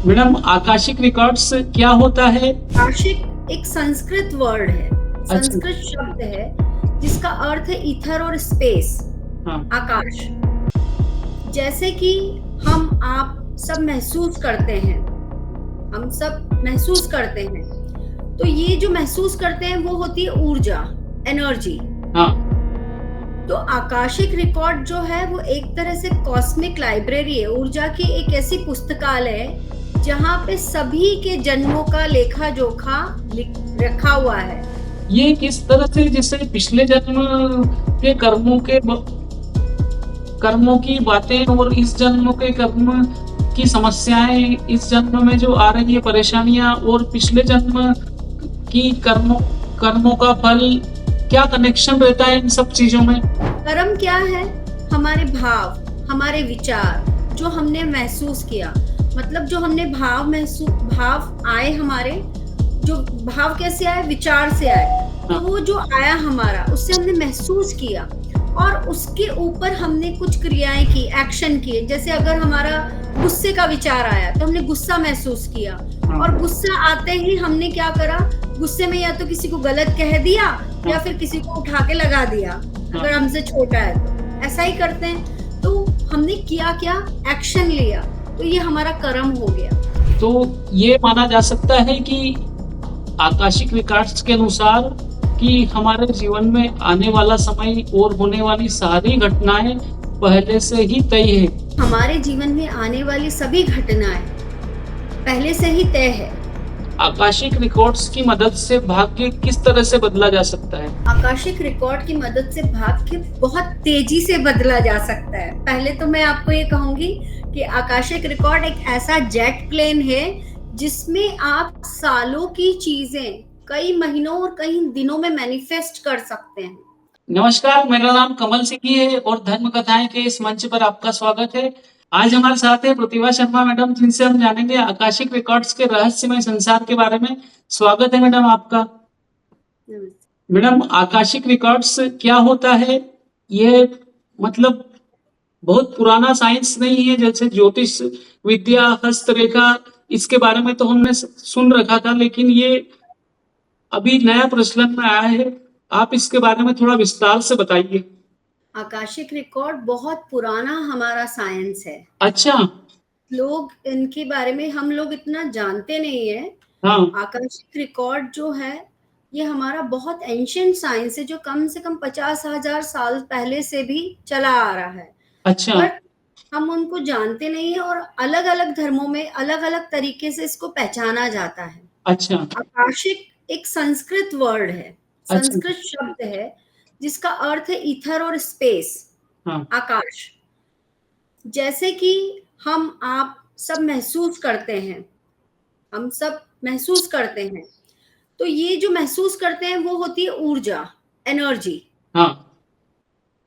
Madam Akashic records क्या होता है? आकाशिक एक संस्कृत वर्ड है, अच्छा। संस्कृत शब्द है जिसका अर्थ है ईथर और स्पेस, हाँ। आकाश। जैसे कि हम आप सब महसूस करते हैं, हम सब महसूस करते हैं, तो ये जो महसूस करते हैं वो होती है ऊर्जा, एनर्जी। हाँ। तो आकाशिक रिकॉर्ड जो है वो एक तरह से कॉस्मिक लाइब्रेरी है, ऊर्जा की एक ऐसी पुस्तकालय है जहाँ पे सभी के जन्मों का लेखा जोखा रखा हुआ है। ये किस तरह से जैसे पिछले जन्म के कर्मों की बातें और इस जन्म के कर्म की समस्याएं, इस जन्म में जो आ रही है परेशानियां और पिछले जन्म की कर्मों का फल, क्या कनेक्शन रहता है इन सब चीजों में? कर्म क्या है? हमारे भाव, हमारे विचार, जो हमने महसूस किया, मतलब जो हमने भाव आए हमारे, जो भाव कैसे आए? विचार से आए। तो वो जो आया हमारा, उससे हमने महसूस किया और उसके ऊपर हमने कुछ क्रियाएं की, एक्शन किए। जैसे अगर हमारा गुस्से का विचार आया तो हमने गुस्सा महसूस किया और गुस्सा आते ही हमने क्या करा? गुस्से में या तो किसी को गलत कह दिया या फिर किसी को उठा के लगा दिया, अगर हमसे छोटा है तो ऐसा ही करते हैं। तो हमने किया क्या? एक्शन लिया, तो ये हमारा कर्म हो गया। तो ये माना जा सकता है कि आकाशिक रिकॉर्ड्स के अनुसार कि हमारे जीवन में आने वाला समय और होने वाली सारी घटनाएं पहले से ही तय है। हमारे जीवन में आने वाली सभी घटनाएं पहले से ही तय है। आकाशिक रिकॉर्ड्स की मदद से भाग्य किस तरह से बदला जा सकता है? आकाशिक रिकॉर्ड की मदद से भाग्य बहुत तेजी से बदला जा सकता है। पहले तो मैं आपको ये कहूंगी कि आकाशिक रिकॉर्ड एक ऐसा जेट प्लेन है जिसमें आप सालों की चीजें कई महीनों और कई दिनों में मैनिफेस्ट कर सकते हैं। नमस्कार, मेरा नाम कमल सिंह है और धर्म कथाएं के इस मंच पर आपका स्वागत है। आज हमारे साथ है प्रतिभा शर्मा मैडम, जिनसे हम जानेंगे आकाशिक रिकॉर्ड्स के रहस्यमय संसार के बारे में। स्वागत है मैडम आपका। मैडम, आकाशिक रिकॉर्ड्स क्या होता है? ये मतलब बहुत पुराना साइंस नहीं है जैसे ज्योतिष विद्या, हस्तरेखा, इसके बारे में तो हमने सुन रखा था, लेकिन ये अभी नया प्रचलन में आया है। आप इसके बारे में थोड़ा विस्तार से बताइए। आकाशिक रिकॉर्ड बहुत पुराना हमारा साइंस है। अच्छा। लोग इनके बारे में हम लोग इतना जानते नहीं है। हाँ। आकाशिक रिकॉर्ड जो है ये हमारा बहुत एंशिएंट साइंस है, जो कम से कम 50,000 साल पहले से भी चला आ रहा है। अच्छा। बट हम उनको जानते नहीं है और अलग अलग धर्मों में अलग अलग तरीके से इसको पहचाना जाता है। अच्छा। आकाशिक एक संस्कृत वर्ड है, अच्छा। संस्कृत शब्द है जिसका अर्थ है ईथर और स्पेस, हाँ। आकाश। जैसे कि हम आप सब महसूस करते हैं, हम सब महसूस करते हैं, तो ये जो महसूस करते हैं वो होती है ऊर्जा, एनर्जी। हाँ।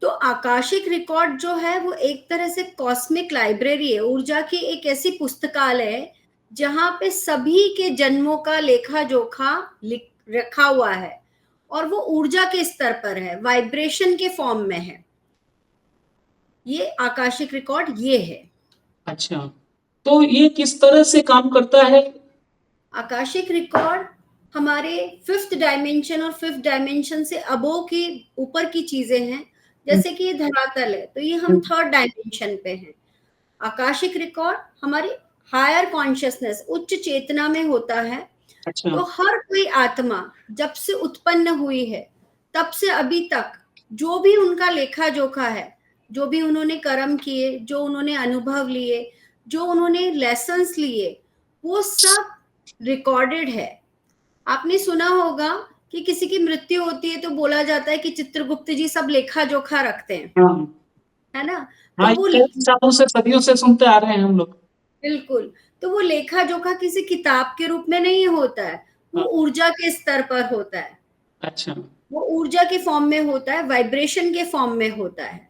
तो आकाशिक रिकॉर्ड जो है वो एक तरह से कॉस्मिक लाइब्रेरी है, ऊर्जा की एक ऐसी पुस्तकालय है जहाँ पे सभी के जन्मों का लेखा जोखा रखा हुआ है और वो ऊर्जा के स्तर पर है, वाइब्रेशन के फॉर्म में है। ये आकाशिक रिकॉर्ड ये है। अच्छा, तो ये किस तरह से काम करता है? आकाशिक रिकॉर्ड हमारे फिफ्थ डायमेंशन और फिफ्थ डायमेंशन से अबोव की ऊपर की चीजें हैं। जैसे कि ये धरातल है तो ये हम थर्ड डायमेंशन पे हैं। आकाशिक रिकॉर्ड हमारी हायर कॉन्शियसनेस, उच्च चेतना में होता है। अच्छा। तो हर कोई आत्मा जब से उत्पन्न हुई है तब से अभी तक जो भी उनका लेखा जोखा है, जो भी उन्होंने कर्म किए, जो उन्होंने अनुभव लिए, जो उन्होंने लेसन्स लिए, वो सब रिकॉर्डेड है। आपने सुना होगा कि किसी की मृत्यु होती है तो बोला जाता है कि चित्रगुप्त जी सब लेखा जोखा रखते हैं, हाँ। है ना? तो हाँ, वो ये कई सालों से, सदियों से सुनते आ रहे हैं हम लोग। बिल्कुल, तो वो लेखा जोखा किसी किताब के रूप में नहीं होता है, वो हाँ। ऊर्जा के स्तर पर होता है। अच्छा। वो ऊर्जा के फॉर्म में होता है, वाइब्रेशन के फॉर्म में होता है।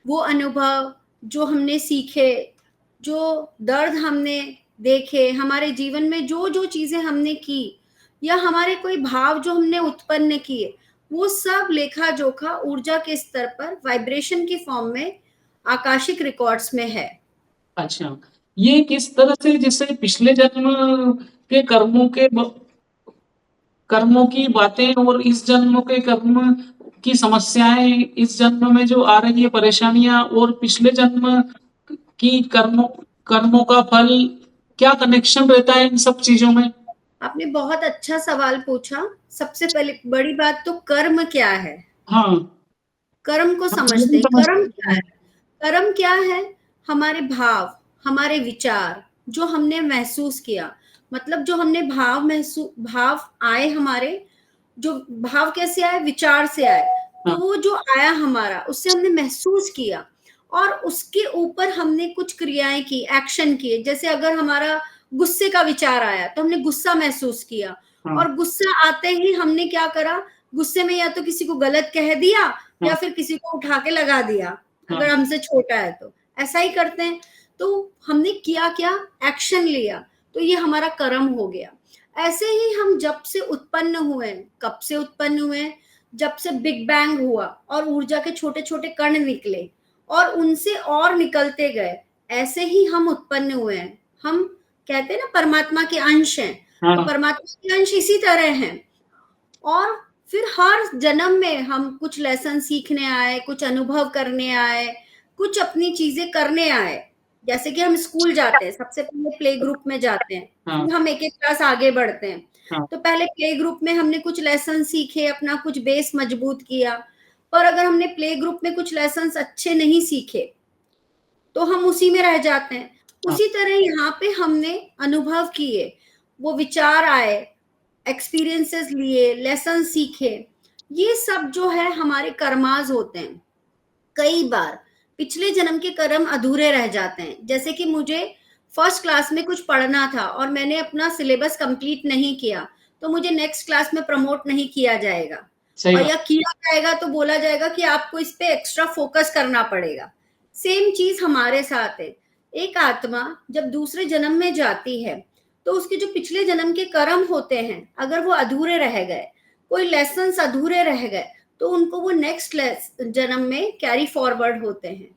वो अनुभव जो हमने सीखे, जो दर्द हमने देखे, हमारे जीवन में जो जो चीजें हमने की या हमारे कोई भाव जो हमने उत्पन्न किए, वो सब लेखा जोखा ऊर्जा के स्तर पर वाइब्रेशन के फॉर्म में आकाशिक रिकॉर्ड्स में है। अच्छा, ये किस तरह से जैसे पिछले जन्म के कर्मों की बातें और इस जन्म के कर्म की समस्याएं, इस जन्म में जो आ रही है परेशानियां और पिछले जन्म की कर्मों का फल, क्या कनेक्शन रहता है इन सब चीजों में? आपने बहुत अच्छा सवाल पूछा। सबसे पहले बड़ी बात तो कर्म क्या है? हाँ। कर्म को हम ये समझते भी हैं। कर्म समझते क्या है? हैं। कर्म क्या है? हमारे भाव, हमारे विचार, जो हमने महसूस किया। मतलब जो हमने भाव आए हमारे, जो भाव कैसे आए? विचार से आए। तो हाँ। वो जो आया हमारा, उससे हमने महसूस किया और उसके ऊपर हमने कुछ क्रियाएं की, एक्शन किए। जैसे अगर हमारा गुस्से का विचार आया तो हमने गुस्सा महसूस किया, हाँ। और गुस्सा आते ही हमने क्या करा? गुस्से में या तो किसी को गलत कह दिया या हाँ। फिर किसी को उठा के लगा दिया, हाँ। अगर हमसे छोटा है तो ऐसा ही करते हैं। तो हमने किया क्या? एक्शन लिया। तो ये हमारा कर्म हो गया। ऐसे ही हम जब से उत्पन्न हुए, कब से उत्पन्न हुए? जब से बिग बैंग हुआ और ऊर्जा के छोटे छोटे कण निकले और उनसे और निकलते गए, ऐसे ही हम उत्पन्न हुए हैं। हम कहते हैं ना परमात्मा के अंश हैं, तो हाँ। परमात्मा के अंश इसी तरह हैं। और फिर हर जन्म में हम कुछ लेसन सीखने आए, कुछ अनुभव करने आए, कुछ अपनी चीजें करने आए। जैसे कि हम स्कूल जाते हैं, सबसे पहले प्ले ग्रुप में जाते हैं, हाँ। फिर हम एक एक क्लास आगे बढ़ते हैं। हाँ। तो पहले प्ले ग्रुप में हमने कुछ लेसन सीखे, अपना कुछ बेस मजबूत किया। पर अगर हमने प्ले ग्रुप में कुछ लेसन अच्छे नहीं सीखे तो हम उसी में रह जाते हैं। हाँ। उसी तरह यहाँ पे हमने अनुभव किए, वो विचार आए, एक्सपीरियंसेस लिए, लेसन सीखे। ये सब जो है हमारे कर्माज होते हैं। कई बार पिछले जन्म के कर्म अधूरे रह जाते हैं। जैसे कि मुझे फर्स्ट क्लास में कुछ पढ़ना था और मैंने अपना सिलेबस कंप्लीट नहीं किया, तो मुझे नेक्स्ट क्लास में प्रमोट नहीं किया जाएगा। सही और बात। या किया जाएगा तो बोला जाएगा कि आपको इस पे एक्स्ट्रा फोकस करना पड़ेगा। सेम चीज हमारे साथ है। एक आत्मा जब दूसरे जन्म में जाती है तो उसके जो पिछले जन्म के कर्म होते हैं, अगर वो अधूरे रह गए, कोई लेसन्स अधूरे रह गए, तो उनको वो नेक्स्ट जन्म में कैरी फॉरवर्ड होते हैं।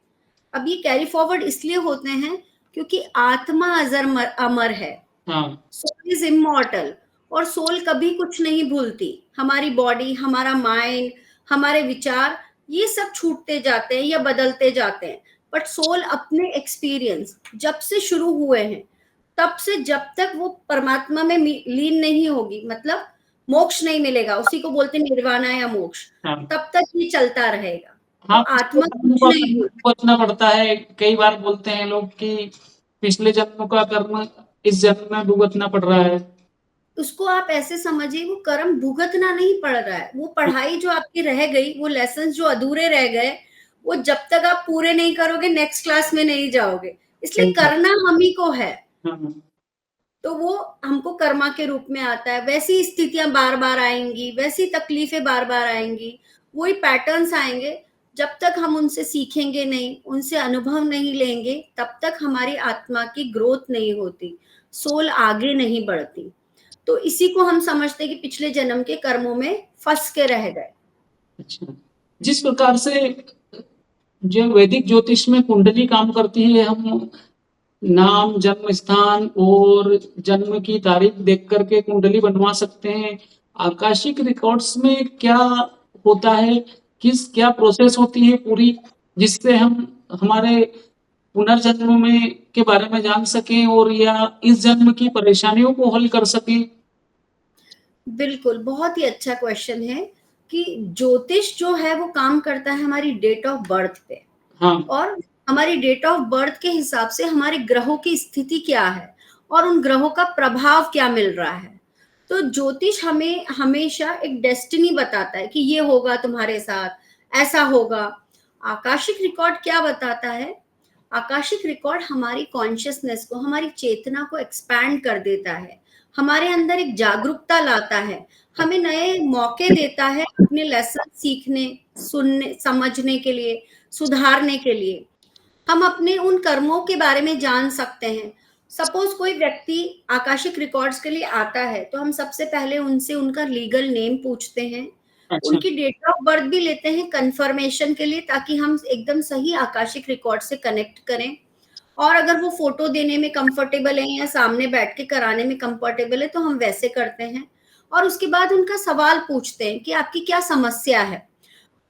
अब ये कैरी फॉरवर्ड इसलिए होते हैं क्योंकि आत्मा अमर है। हाँ। Soul is immortal. और सोल कभी कुछ नहीं भूलती। हमारी बॉडी, हमारा माइंड, हमारे विचार, ये सब छूटते जाते हैं या बदलते जाते हैं, बट सोल अपने एक्सपीरियंस जब से शुरू हुए हैं, तब से जब तक वो परमात्मा में लीन नहीं होगी, मतलब मोक्ष नहीं मिलेगा, उसी को बोलते हैं निर्वाणा या मोक्ष, हाँ। तब तक ये चलता रहेगा। तो हाँ, पिछले आत्मा जन्म कुछ का नहीं कर्म भूल। भुगतना पड़ता है। कई बार बोलते हैं लोग कि पिछले जन्म का कर्म इस जन्म में भुगतना पड़ रहा है। उसको आप ऐसे समझिए, वो कर्म भुगतना नहीं पड़ रहा है। वो पढ़ाई जो आपकी रह गई, वो लेसन जो अधूरे रह गए, वो जब तक आप पूरे नहीं करोगे नेक्स्ट क्लास में नहीं जाओगे। इसलिए सही बात। करना हम ही को है। हाँ। तो वो हमको कर्मा के रूप में आता है। वैसी स्थितियां बार बार आएंगी, वैसी तकलीफें बार बार आएंगी, वही पैटर्न्स आएंगे। जब तक हम उनसे सीखेंगे नहीं, उनसे अनुभव नहीं लेंगे, तब तक हमारी आत्मा की ग्रोथ नहीं होती, सोल आगे नहीं बढ़ती। तो इसी को हम समझते हैं कि पिछले जन्म के कर्मों में फंस के रह गए। अच्छा। जिस प्रकार से जो वैदिक ज्योतिष में कुंडली काम करती है, हम नाम, जन्म स्थान और जन्म की तारीख देख करके कुंडली बनवा सकते हैं। आकाशिक रिकॉर्ड्स में क्या होता है, क्या प्रोसेस होती है पूरी, जिससे हम हमारे पुनर्जन्म में के बारे में जान सकें और या इस जन्म की परेशानियों को हल कर सकें? बिल्कुल, बहुत ही अच्छा क्वेश्चन है कि ज्योतिष जो है वो काम करता है हमारी डेट ऑफ बर्थ पे। हाँ। और हमारी डेट ऑफ बर्थ के हिसाब से हमारे ग्रहों की स्थिति क्या है और उन ग्रहों का प्रभाव क्या मिल रहा है। तो ज्योतिष हमें हमेशा एक डेस्टिनी बताता है कि ये होगा तुम्हारे साथ, ऐसा होगा। आकाशिक रिकॉर्ड क्या बताता है? आकाशिक रिकॉर्ड हमारी कॉन्शियसनेस को, हमारी चेतना को एक्सपैंड कर देता है, हमारे अंदर एक जागरूकता लाता है, हमें नए मौके देता है अपने लेसन सीखने, सुनने, समझने के लिए, सुधारने के लिए। हम अपने उन कर्मों के बारे में जान सकते हैं। सपोज कोई व्यक्ति आकाशिक रिकॉर्ड्स के लिए आता है, तो हम सबसे पहले उनसे उनका लीगल नेम पूछते हैं, अच्छा। उनकी डेट ऑफ बर्थ भी लेते हैं कंफर्मेशन के लिए, ताकि हम एकदम सही आकाशिक रिकॉर्ड से कनेक्ट करें। और अगर वो फोटो देने में कंफर्टेबल है या सामने बैठ के कराने में कंफर्टेबल है तो हम वैसे करते हैं। और उसके बाद उनका सवाल पूछते हैं कि आपकी क्या समस्या है,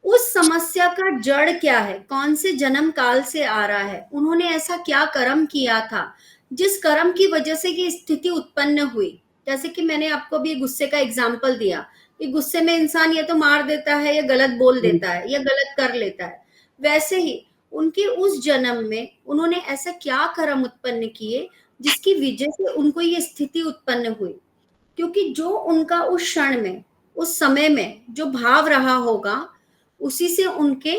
उस समस्या का जड़ क्या है, कौन से जन्म काल से आ रहा है, उन्होंने ऐसा क्या कर्म किया था जिस कर्म की वजह से ये स्थिति उत्पन्न हुई। जैसे कि मैंने आपको अभी गुस्से का एग्जाम्पल दिया कि गुस्से में इंसान या तो मार देता है या गलत बोल देता है या गलत कर लेता है। वैसे ही उनके उस जन्म में उन्होंने ऐसा क्या कर्म उत्पन्न किए जिसकी वजह से उनको ये स्थिति उत्पन्न हुई। क्योंकि जो उनका उस क्षण में, उस समय में जो भाव रहा होगा, उसी से उनके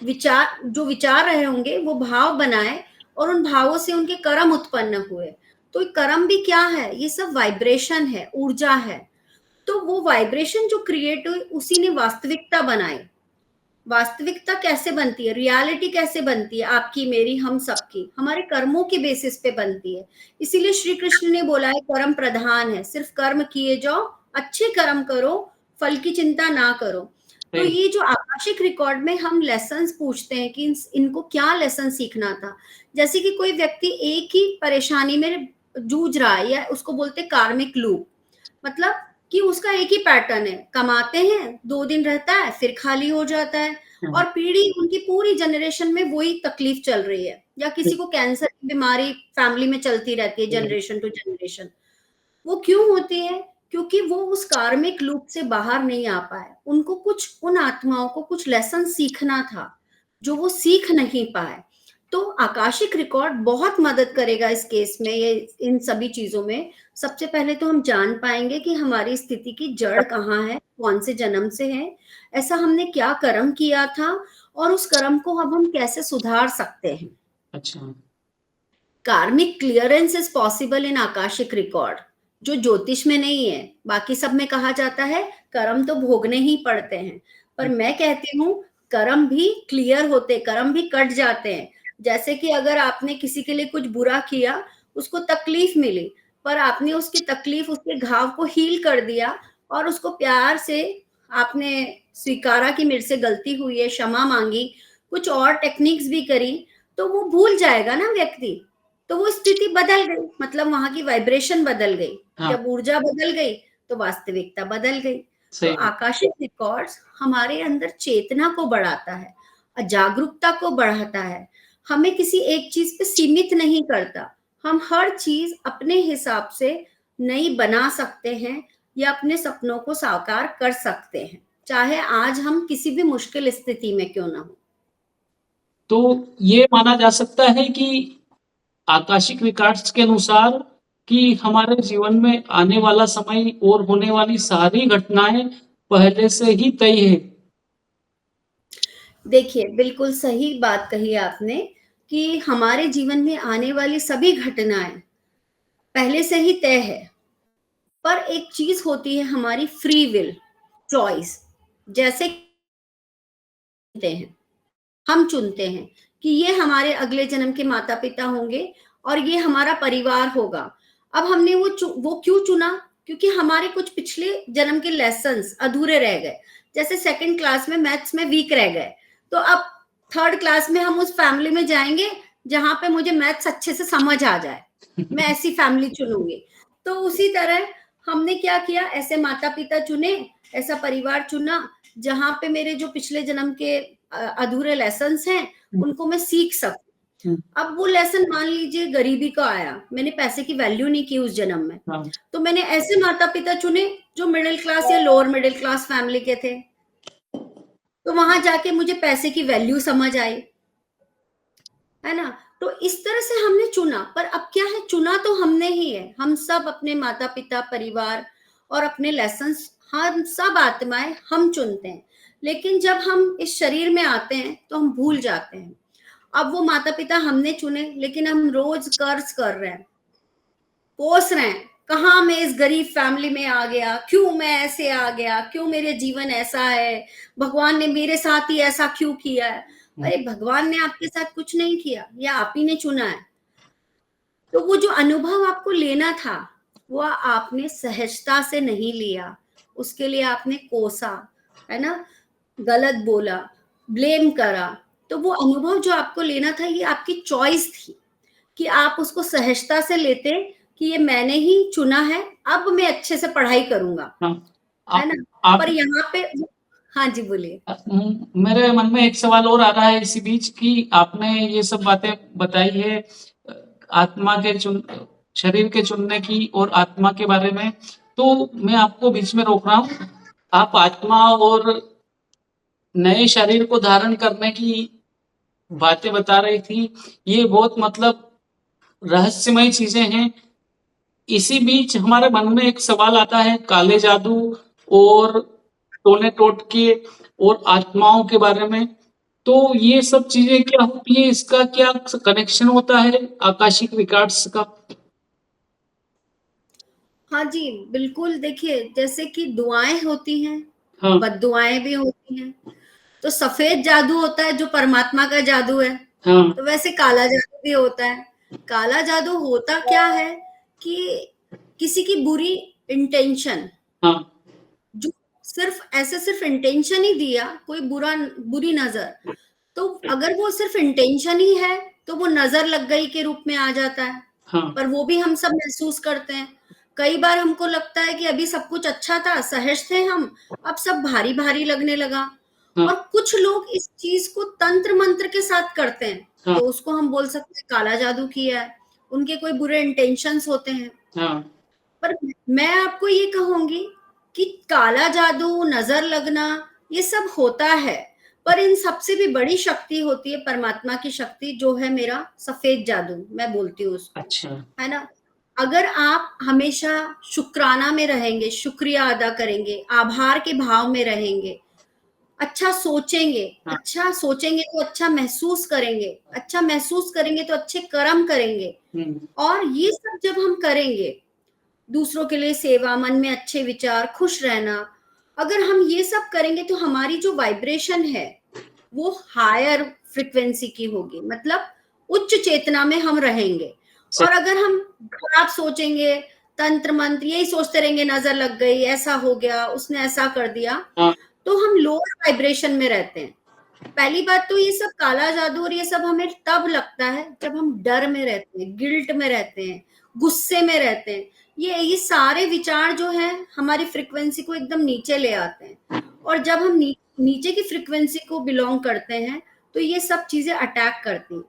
विचार, जो विचार रहे होंगे वो भाव बनाए और उन भावों से उनके कर्म उत्पन्न हुए। तो कर्म भी क्या है, ये सब वाइब्रेशन है, ऊर्जा है। तो वो वाइब्रेशन जो क्रिएट हुई उसी ने वास्तविकता बनाई। वास्तविकता कैसे बनती है, रियलिटी कैसे बनती है, आपकी मेरी हम सबकी हमारे कर्मों के बेसिस पे बनती है। इसीलिए श्री कृष्ण ने बोला है कर्म प्रधान है, सिर्फ कर्म किए जाओ, अच्छे कर्म करो, फल की चिंता ना करो। तो ये जो आकाशिक रिकॉर्ड में हम लेसन्स पूछते हैं कि इनको क्या लेसन सीखना था। जैसे कि कोई व्यक्ति एक ही परेशानी में जूझ रहा है या उसको बोलते कार्मिक लूप, मतलब कि उसका एक ही पैटर्न है, कमाते हैं 2 दिन रहता है फिर खाली हो जाता है और पीढ़ी उनकी पूरी जनरेशन में वही तकलीफ चल रही है। या किसी को कैंसर की बीमारी फैमिली में चलती रहती है जनरेशन टू जनरेशन। वो क्यों होती है? क्योंकि वो उस कार्मिक लूप से बाहर नहीं आ पाए। उनको कुछ, उन आत्माओं को कुछ लेसन सीखना था जो वो सीख नहीं पाए। तो आकाशिक रिकॉर्ड बहुत मदद करेगा इस केस में, ये इन सभी चीजों में। सबसे पहले तो हम जान पाएंगे कि हमारी स्थिति की जड़ कहाँ है, कौन से जन्म से है, ऐसा हमने क्या कर्म किया था और उस कर्म को अब हम कैसे सुधार सकते हैं। अच्छा, कार्मिक clearance is possible in Akashic record, जो ज्योतिष में नहीं है। बाकी सब में कहा जाता है कर्म तो भोगने ही पड़ते हैं, पर मैं कहती हूँ कर्म भी क्लियर होते, कर्म भी कट जाते हैं। जैसे कि अगर आपने किसी के लिए कुछ बुरा किया, उसको तकलीफ मिली, पर आपने उसकी तकलीफ, उसके घाव को हील कर दिया और उसको प्यार से आपने स्वीकारा कि मेरे से गलती हुई है, क्षमा मांगी, कुछ और टेक्निक्स भी करी, तो वो भूल जाएगा ना व्यक्ति। तो वो स्थिति बदल गई, मतलब वहां की वाइब्रेशन बदल गई। हाँ, जब ऊर्जा बदल गई तो वास्तविकता बदल गई। तो सही। आकाशिक रिकॉर्ड्स हमारे अंदर चेतना को बढ़ाता है, जागरूकता को बढ़ाता है, हमें किसी एक चीज पे सीमित नहीं करता। हम हर चीज अपने हिसाब से नई बना सकते हैं या अपने सपनों को साकार कर सकते हैं, चाहे आज हम किसी भी मुश्किल स्थिति में क्यों ना हो। तो ये माना जा सकता है कि आकाशिक रिकॉर्ड्स के अनुसार कि हमारे जीवन में आने वाला समय और होने वाली सारी घटनाएं पहले से ही तय है। देखिए, बिल्कुल सही बात कही आपने कि हमारे जीवन में आने वाली सभी घटनाएं पहले से ही तय है। पर एक चीज होती है हमारी फ्री विल, चॉइस। जैसे चुनते हैं, हम चुनते हैं कि ये हमारे अगले जन्म के माता पिता होंगे और ये हमारा परिवार होगा। अब हमने वो क्यों चुना? क्योंकि हमारे कुछ पिछले जन्म के लेसन्स अधूरे रह गए। जैसे सेकंड क्लास में मैथ्स में वीक रह गए, तो अब थर्ड क्लास में हम उस फैमिली में जाएंगे जहां पे मुझे मैथ्स अच्छे से समझ आ जाए, मैं ऐसी फैमिली चुनूंगी। तो उसी तरह हमने क्या किया, ऐसे माता पिता चुने, ऐसा परिवार चुना जहां पे मेरे जो पिछले जन्म के अधूरे लेसन्स हैं उनको मैं सीख सकूं। अब वो लेसन मान लीजिए गरीबी का आया, मैंने पैसे की वैल्यू नहीं की उस जन्म में, हाँ, तो मैंने ऐसे माता पिता चुने जो मिडिल क्लास या लोअर मिडिल क्लास फैमिली के थे। तो वहां जाके मुझे पैसे की वैल्यू समझ आई, है ना। तो इस तरह से हमने चुना। पर अब क्या है, चुना तो हमने ही है। हम सब अपने माता पिता, परिवार और अपने लेसन्स, हम सब आत्माएं हम चुनते हैं। लेकिन जब हम इस शरीर में आते हैं तो हम भूल जाते हैं। अब वो माता पिता हमने चुने, लेकिन हम रोज कर्ज कर रहे हैं, कोस रहे हैं, कहाँ मैं इस गरीब फैमिली में आ गया, क्यों मैं ऐसे आ गया, क्यों मेरे जीवन ऐसा है, भगवान ने मेरे साथ ही ऐसा क्यों किया है। अरे भगवान ने आपके साथ कुछ नहीं किया, या आप ही ने चुना है। तो वो जो अनुभव आपको लेना था वो आपने सहजता से नहीं लिया, उसके लिए आपने कोसा, है ना, गलत बोला, ब्लेम करा। तो वो अनुभव जो आपको लेना था ये आपकी चॉइस थी। कि आप उसको सहजता से लेते कि ये मैंने ही चुना है, अब मैं अच्छे से पढ़ाई करूँगा, हाँ, है आप ना? आप पर यहाँ पे हाँ जी, बोलिए। मेरे मन में एक सवाल और आ रहा है इसी बीच कि आपने ये सब बातें बताई है आत्मा के चुन शरीर के चुनने की और आत्मा के बारे में, तो मैं आपको बीच में रोक रहा हूँ। आप आत्मा और नए शरीर को धारण करने की बातें बता रही थी। ये बहुत मतलब रहस्यमय चीजें हैं। इसी बीच हमारे मन में एक सवाल आता है काले जादू और टोने टोटके और आत्माओं के बारे में। तो ये सब चीजें क्या होती है, इसका क्या कनेक्शन होता है आकाशिक रिकॉर्ड्स का? हाँ जी, बिल्कुल देखिए, जैसे कि दुआएँ होती हैं, हाँ, बद्दुआएँ भी होती हैं। तो सफ़ेद जादू होता है जो परमात्मा का जादू है, हाँ, तो वैसे काला जादू भी होता है। काला जादू होता क्या है कि किसी की बुरी इंटेंशन, हाँ, जो सिर्फ इंटेंशन ही दिया, कोई बुरी नज़र, तो अगर वो सिर्फ इंटेंशन ही है, तो वो नज़र लग गई के रूप में आ जाता है। हाँ, पर वो भी हम सब महसूस करते हैं। कई बार हमको लगता है कि अभी सब कुछ अच्छा था, सहज थे हम, अब सब भारी-भारी लगने लगा। हाँ, और कुछ लोग इस चीज़ को तंत्र-मंत्र के साथ करते हैं, हाँ, तो उसको हम बोल सकते हैं काला जादू किया है। उनके कोई बुरे इंटेंशंस होते हैं। हाँ, पर मैं आपको ये कहूँगी कि काला जादू, नज़र लगना, ये सब होता है, पर इन सबसे भी बड़ी शक्ति होती है परमात्मा की शक्ति, जो है मेरा सफ़ेद जादू, मैं बोलती हूँ उसको, अच्छा, है ना? अगर आप हमेशा शुक्राना में रहेंगे, शुक्रिया अदा करेंगे, आभार के भाव में रहेंगे, हाँ, अच्छा सोचेंगे तो अच्छा महसूस करेंगे तो अच्छे कर्म करेंगे, हुँ, और ये सब जब हम करेंगे, दूसरों के लिए सेवा, मन में अच्छे विचार, खुश रहना, अगर हम ये सब करेंगे तो हमारी जो वाइब्रेशन है, वो हायर फ्रीक्वेंसी की होगी, मतलब उच्च चेतना में हम रहेंगे। सही, और अगर हम खराब सोचेंगे, तंत्र मंत्र यही सोचते रहेंगे, नजर लग गई, ऐसा हो गया, उसने ऐसा कर दिया, हाँ, तो हम लोअर वाइब्रेशन में रहते हैं। पहली बात तो ये सब काला जादू और ये सब हमें तब लगता है जब हम डर में रहते हैं, गिल्ट में रहते हैं, गुस्से में रहते हैं। ये सारे विचार जो हैं हमारी फ्रीक्वेंसी को एकदम नीचे ले आते हैं, और जब हम नीचे की फ्रीक्वेंसी को बिलोंग करते हैं, तो ये सब चीजें अटैक करती हैं।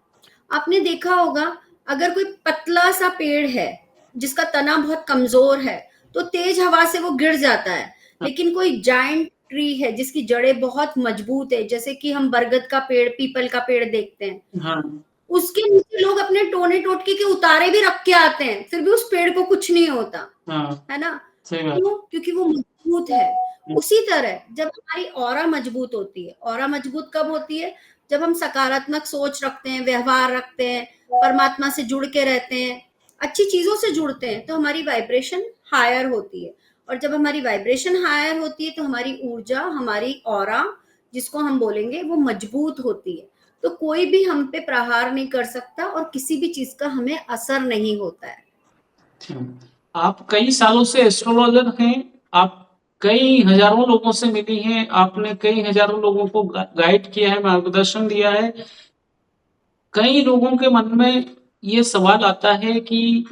आपने देखा होगा, अगर कोई पतला सा पेड़ है जिसका तना बहुत कमजोर है, तो तेज हवा से वो गिर जाता है। हाँ, लेकिन कोई जायंट ट्री है जिसकी जड़ें बहुत मजबूत है, जैसे कि हम बरगद का पेड़, पीपल का पेड़ देखते हैं, हाँ, उसके नीचे लोग अपने टोने टोटके के उतारे भी रख के आते हैं, फिर भी उस पेड़ को कुछ नहीं होता, हाँ, है ना? सही बात। क्यों? क्योंकि वो मजबूत है। हुँ, उसी तरह जब हमारी ऑरा मजबूत होती है, ऑरा मजबूत कब होती है? जब हम सकारात्मक सोच रखते हैं, व्यवहार रखते हैं, परमात्मा से जुड़ के रहते हैं, अच्छी चीजों से जुड़ते हैं, तो हमारी वाइब्रेशन हायर होती है। और जब हमारी वाइब्रेशन हायर होती है, तो हमारी ऊर्जा, हमारी ऑरा, जिसको हम बोलेंगे, वो मजबूत होती है। तो कोई भी हम पे प्रहार नहीं कर सकता और किसी भी चीज का हमें असर नहीं होता है। अच्छा। आप कई सालों से एस्ट्रोलॉजर हैं, आप कई हज़ारों लोगों से मिली हैं, आपने कई हज़ारों लोगों को गाइड किया है, मार्गदर्शन दिया है। कई लोगों के मन में ये सवाल आता है कि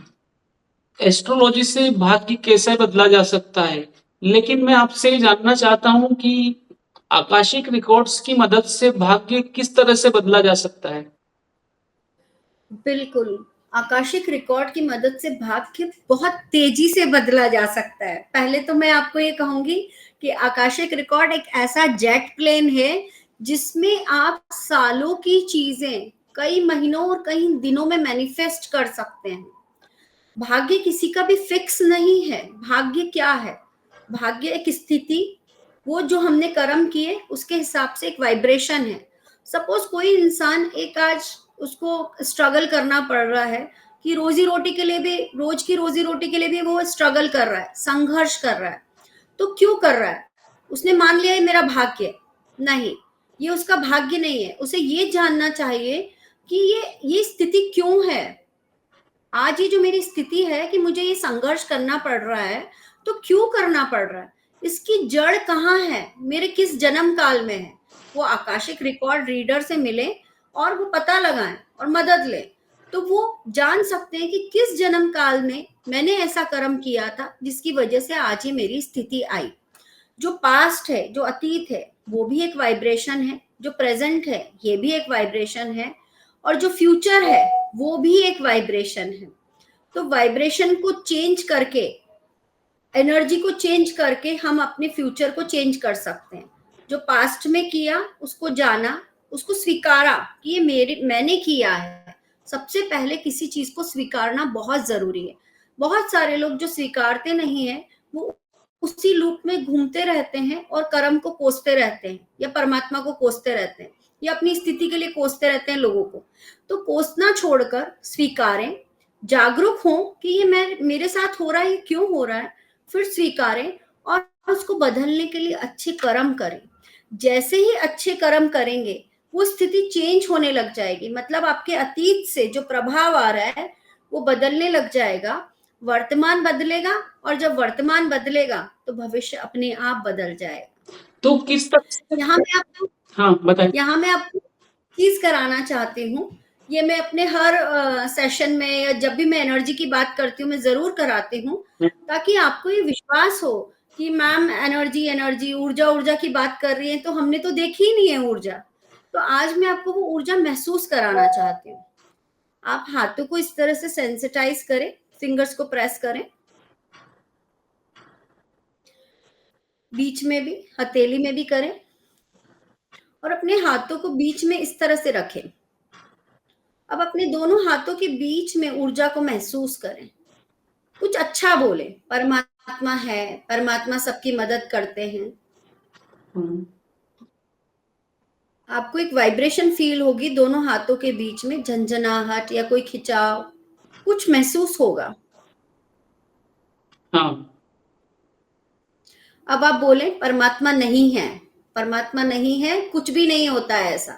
एस्ट्रोलॉजी से भाग्य कैसे बदला जा सकता है? लेकिन मैं आपसे ये जानना चाहता हूँ कि आकाशिक रिकॉर्ड्स की मदद से भाग्य किस तरह से बदला जा सकता है? बिल्कुल, आकाशिक रिकॉर्ड की मदद से भाग्य बहुत तेज़ी से बदला जा सकता है। पहले तो मैं आपको ये कहूँगी कि आकाशिक रिकॉर्ड एक ऐसा जेट प्लेन है, जिसमें आप सालों की चीज़ें कई महीनों और कई दिनों में मैनिफेस्ट कर सकते हैं। भाग्य किसी का भी फिक्स नहीं है। भाग्य क्या है? भाग्य एक स्थिति, वो जो हमने कर्म किए उसके हिसाब से एक वाइब्रेशन है। सपोज कोई इंसान एक आज उसको स्ट्रगल करना पड़ रहा है कि रोजी रोटी के लिए भी, रोज की रोजी रोटी के लिए भी वो स्ट्रगल कर रहा है, संघर्ष कर रहा है। तो क्यों कर रहा है? उसने मान लिया ये मेरा भाग्य है। नहीं, ये उसका भाग्य नहीं है। उसे ये जानना चाहिए कि ये स्थिति क्यों है। आज ये जो मेरी स्थिति है कि मुझे ये संघर्ष करना पड़ रहा है, तो क्यों करना पड़ रहा है? इसकी जड़ कहाँ है? मेरे किस जन्म काल में है? वो आकाशिक रिकॉर्ड रीडर से मिले और वो पता लगाएं और मदद लें। तो वो जान सकते हैं कि किस जन्म काल में मैंने ऐसा कर्म किया था जिसकी वजह से आज ये मेरी स्थिति आई। जो पास्ट है, जो अतीत है, वो भी एक वाइब्रेशन है, जो प्रेजेंट है ये भी एक वाइब्रेशन है, और जो फ्यूचर है वो भी एक वाइब्रेशन है। तो वाइब्रेशन को चेंज करके, एनर्जी को चेंज करके हम अपने फ्यूचर को चेंज कर सकते हैं। जो पास्ट में किया उसको जाना, उसको स्वीकारा कि ये मैंने किया है। सबसे पहले किसी चीज को स्वीकारना बहुत जरूरी है। बहुत सारे लोग जो स्वीकारते नहीं है वो उसी लूप में घूमते रहते हैं और कर्म को कोसते रहते हैं, या परमात्मा को कोसते रहते हैं, या अपनी स्थिति के लिए कोसते रहते हैं लोगों को। तो कोसना छोड़कर स्वीकारें, जागरूक हों कि ये मेरे साथ हो रहा है, ये क्यों हो रहा है, फिर स्वीकारें और उसको बदलने के लिए अच्छे कर्म करें। जैसे ही अच्छे कर्म करेंगे वो स्थिति चेंज होने लग जाएगी। मतलब आपके अतीत से जो प्रभाव आ रहा है वो बदलने लग जाएगा, वर्तमान बदलेगा, और जब वर्तमान बदलेगा तो भविष्य अपने आप बदल जाएगा। तो किस तरह से, यहाँ मैं आपको हाँ बताइए। यहाँ मैं आपको चीज कराना चाहती हूँ। ये मैं अपने हर सेशन में या जब भी मैं एनर्जी की बात करती हूँ मैं जरूर कराती हूँ, ताकि आपको ये विश्वास हो कि मैम एनर्जी एनर्जी ऊर्जा ऊर्जा की बात कर रही है, तो हमने तो देखी ही नहीं है ऊर्जा। तो आज मैं आपको वो ऊर्जा महसूस कराना चाहती हूँ। आप हाथों को इस तरह से सेंसिटाइज करें, फिंगर्स को प्रेस करें, बीच में भी, हथेली में भी करें, और अपने हाथों को बीच में इस तरह से रखें। अब अपने दोनों हाथों के बीच में ऊर्जा को महसूस करें। कुछ अच्छा बोले, परमात्मा है, परमात्मा सबकी मदद करते हैं। आपको एक वाइब्रेशन फील होगी दोनों हाथों के बीच में, झंझनाहट या कोई खिंचाव कुछ महसूस होगा। हाँ। अब आप बोले परमात्मा नहीं है, परमात्मा नहीं है, कुछ भी नहीं होता है ऐसा,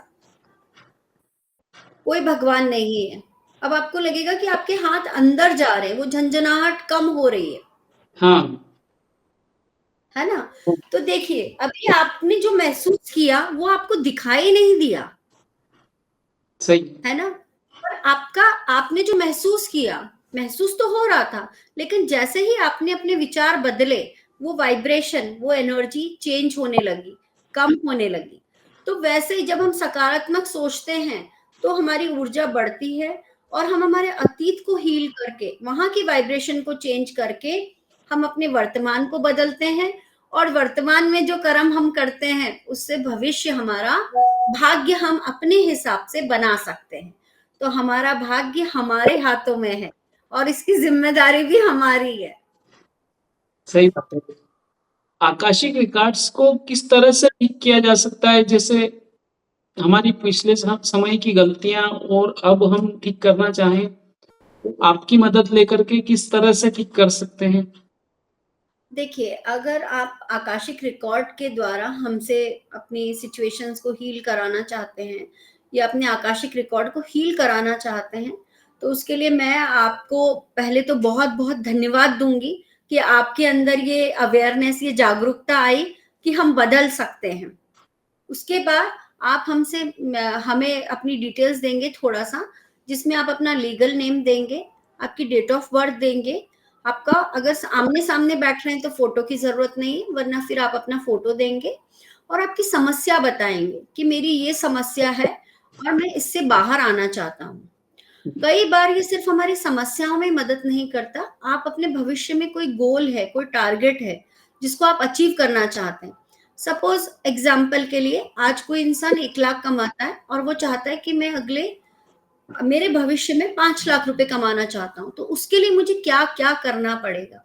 कोई भगवान नहीं है। अब आपको लगेगा कि आपके हाथ अंदर जा रहे हैं, वो झंझनाहट कम हो रही है। हाँ। है ना? तो देखिए अभी आपने जो महसूस किया वो आपको दिखाई नहीं दिया, सही है ना? पर आपने जो महसूस किया, महसूस तो हो रहा था, लेकिन जैसे ही आपने अपने विचार बदले वो वाइब्रेशन, वो एनर्जी चेंज होने लगी, कम होने लगी। तो वैसे ही जब हम सकारात्मक सोचते हैं तो हमारी ऊर्जा बढ़ती है, और हम हमारे अतीत को हील करके, वहां की वाइब्रेशन को चेंज करके हम अपने वर्तमान को बदलते हैं, और वर्तमान में जो कर्म हम करते हैं उससे भविष्य हमारा भाग्य हम अपने हिसाब से बना सकते हैं। तो हमारा भाग्य हमारे हाथों में है और इसकी जिम्मेदारी भी हमारी है। सही बात है। आकाशिक रिकॉर्ड्स को किस तरह से ठीक किया जा सकता है? जैसे हमारी पिछले समय की गलतियां और अब हम ठीक करना चाहें, आपकी मदद लेकर के किस तरह से ठीक कर सकते हैं? देखिए, अगर आप आकाशिक रिकॉर्ड के द्वारा हमसे अपनी सिचुएशंस को हील कराना चाहते हैं, या अपने आकाशिक रिकॉर्ड को हील कराना चाहते हैं, तो उसके लिए मैं आपको पहले तो बहुत-बहुत धन्यवाद दूँगी कि आपके अंदर ये अवेयरनेस, ये जागरूकता आई कि हम बदल सकते हैं। उसके बाद आप हमें अपनी डिटेल्स देंगे थोड़ा-सा, जिसमें आप अपना लीगल नेम देंगे, आपकी डेट ऑफ बर्थ देंगे, आपका अगर आमने-सामने बैठ रहे हैं तो फ़ोटो की ज़रूरत नहीं है, वरना फिर आप अपना फ़ोटो देंगे और आपकी समस्या बताएँगे कि मेरी ये समस्या है और मैं इससे बाहर आना चाहता हूँ। कई बार ये सिर्फ़ हमारी समस्याओं में मदद नहीं करता, आप अपने भविष्य में कोई गोल है, कोई टारगेट है, जिसको आप अचीव करना चाहते हैं। सपोज़ एग्ज़ाम्पल के लिए आज कोई इंसान 1 लाख कमाता है और वो चाहता है कि मेरे भविष्य में 5 लाख रुपए कमाना चाहता हूँ, तो उसके लिए मुझे क्या-क्या करना पड़ेगा?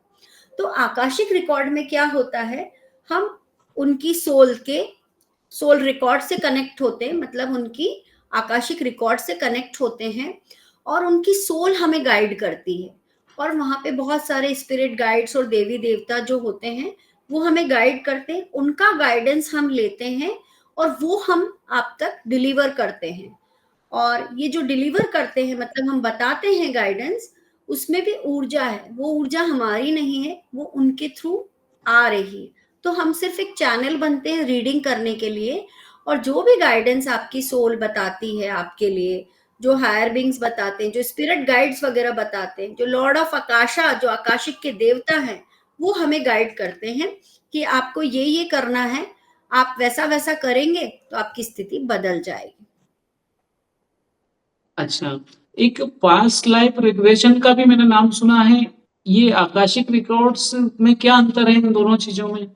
तो आकाशिक रिकॉर्ड में क्या होता है, हम उनकी सोल रिकॉर्ड से कनेक्ट होते हैं, मतलब उनकी आकाशिक रिकॉर्ड से कनेक्ट होते हैं, और उनकी सोल हमें गाइड करती है, और वहाँ पे बहुत सारे स्पिरिट गाइड्स और देवी-देवता जो होते हैं, वो हमें गाइड करते हैं, उनका गाइडेंस हम लेते हैं और वो हम आप तक डिलीवर करते हैं। और ये जो डिलीवर करते हैं मतलब हम बताते हैं गाइडेंस, उसमें भी ऊर्जा है, वो ऊर्जा हमारी नहीं है, वो उनके थ्रू आ रही है। तो हम सिर्फ एक चैनल बनते हैं रीडिंग करने के लिए, और जो भी गाइडेंस आपकी सोल बताती है आपके लिए, जो हायर बींग्स बताते हैं, जो स्पिरिट गाइड्स वगैरह बताते हैं, जो लॉर्ड ऑफ आकाशा, जो आकाशिक के देवता हैं, वो हमें गाइड करते हैं कि आपको ये करना है, आप वैसा वैसा करेंगे तो आपकी स्थिति बदल जाएगी। अच्छा, एक पास्ट लाइफ रिग्रेशन का भी मैंने नाम सुना है। ये आकाशिक रिकॉर्ड्स में क्या अंतर है इन दोनों चीजों में?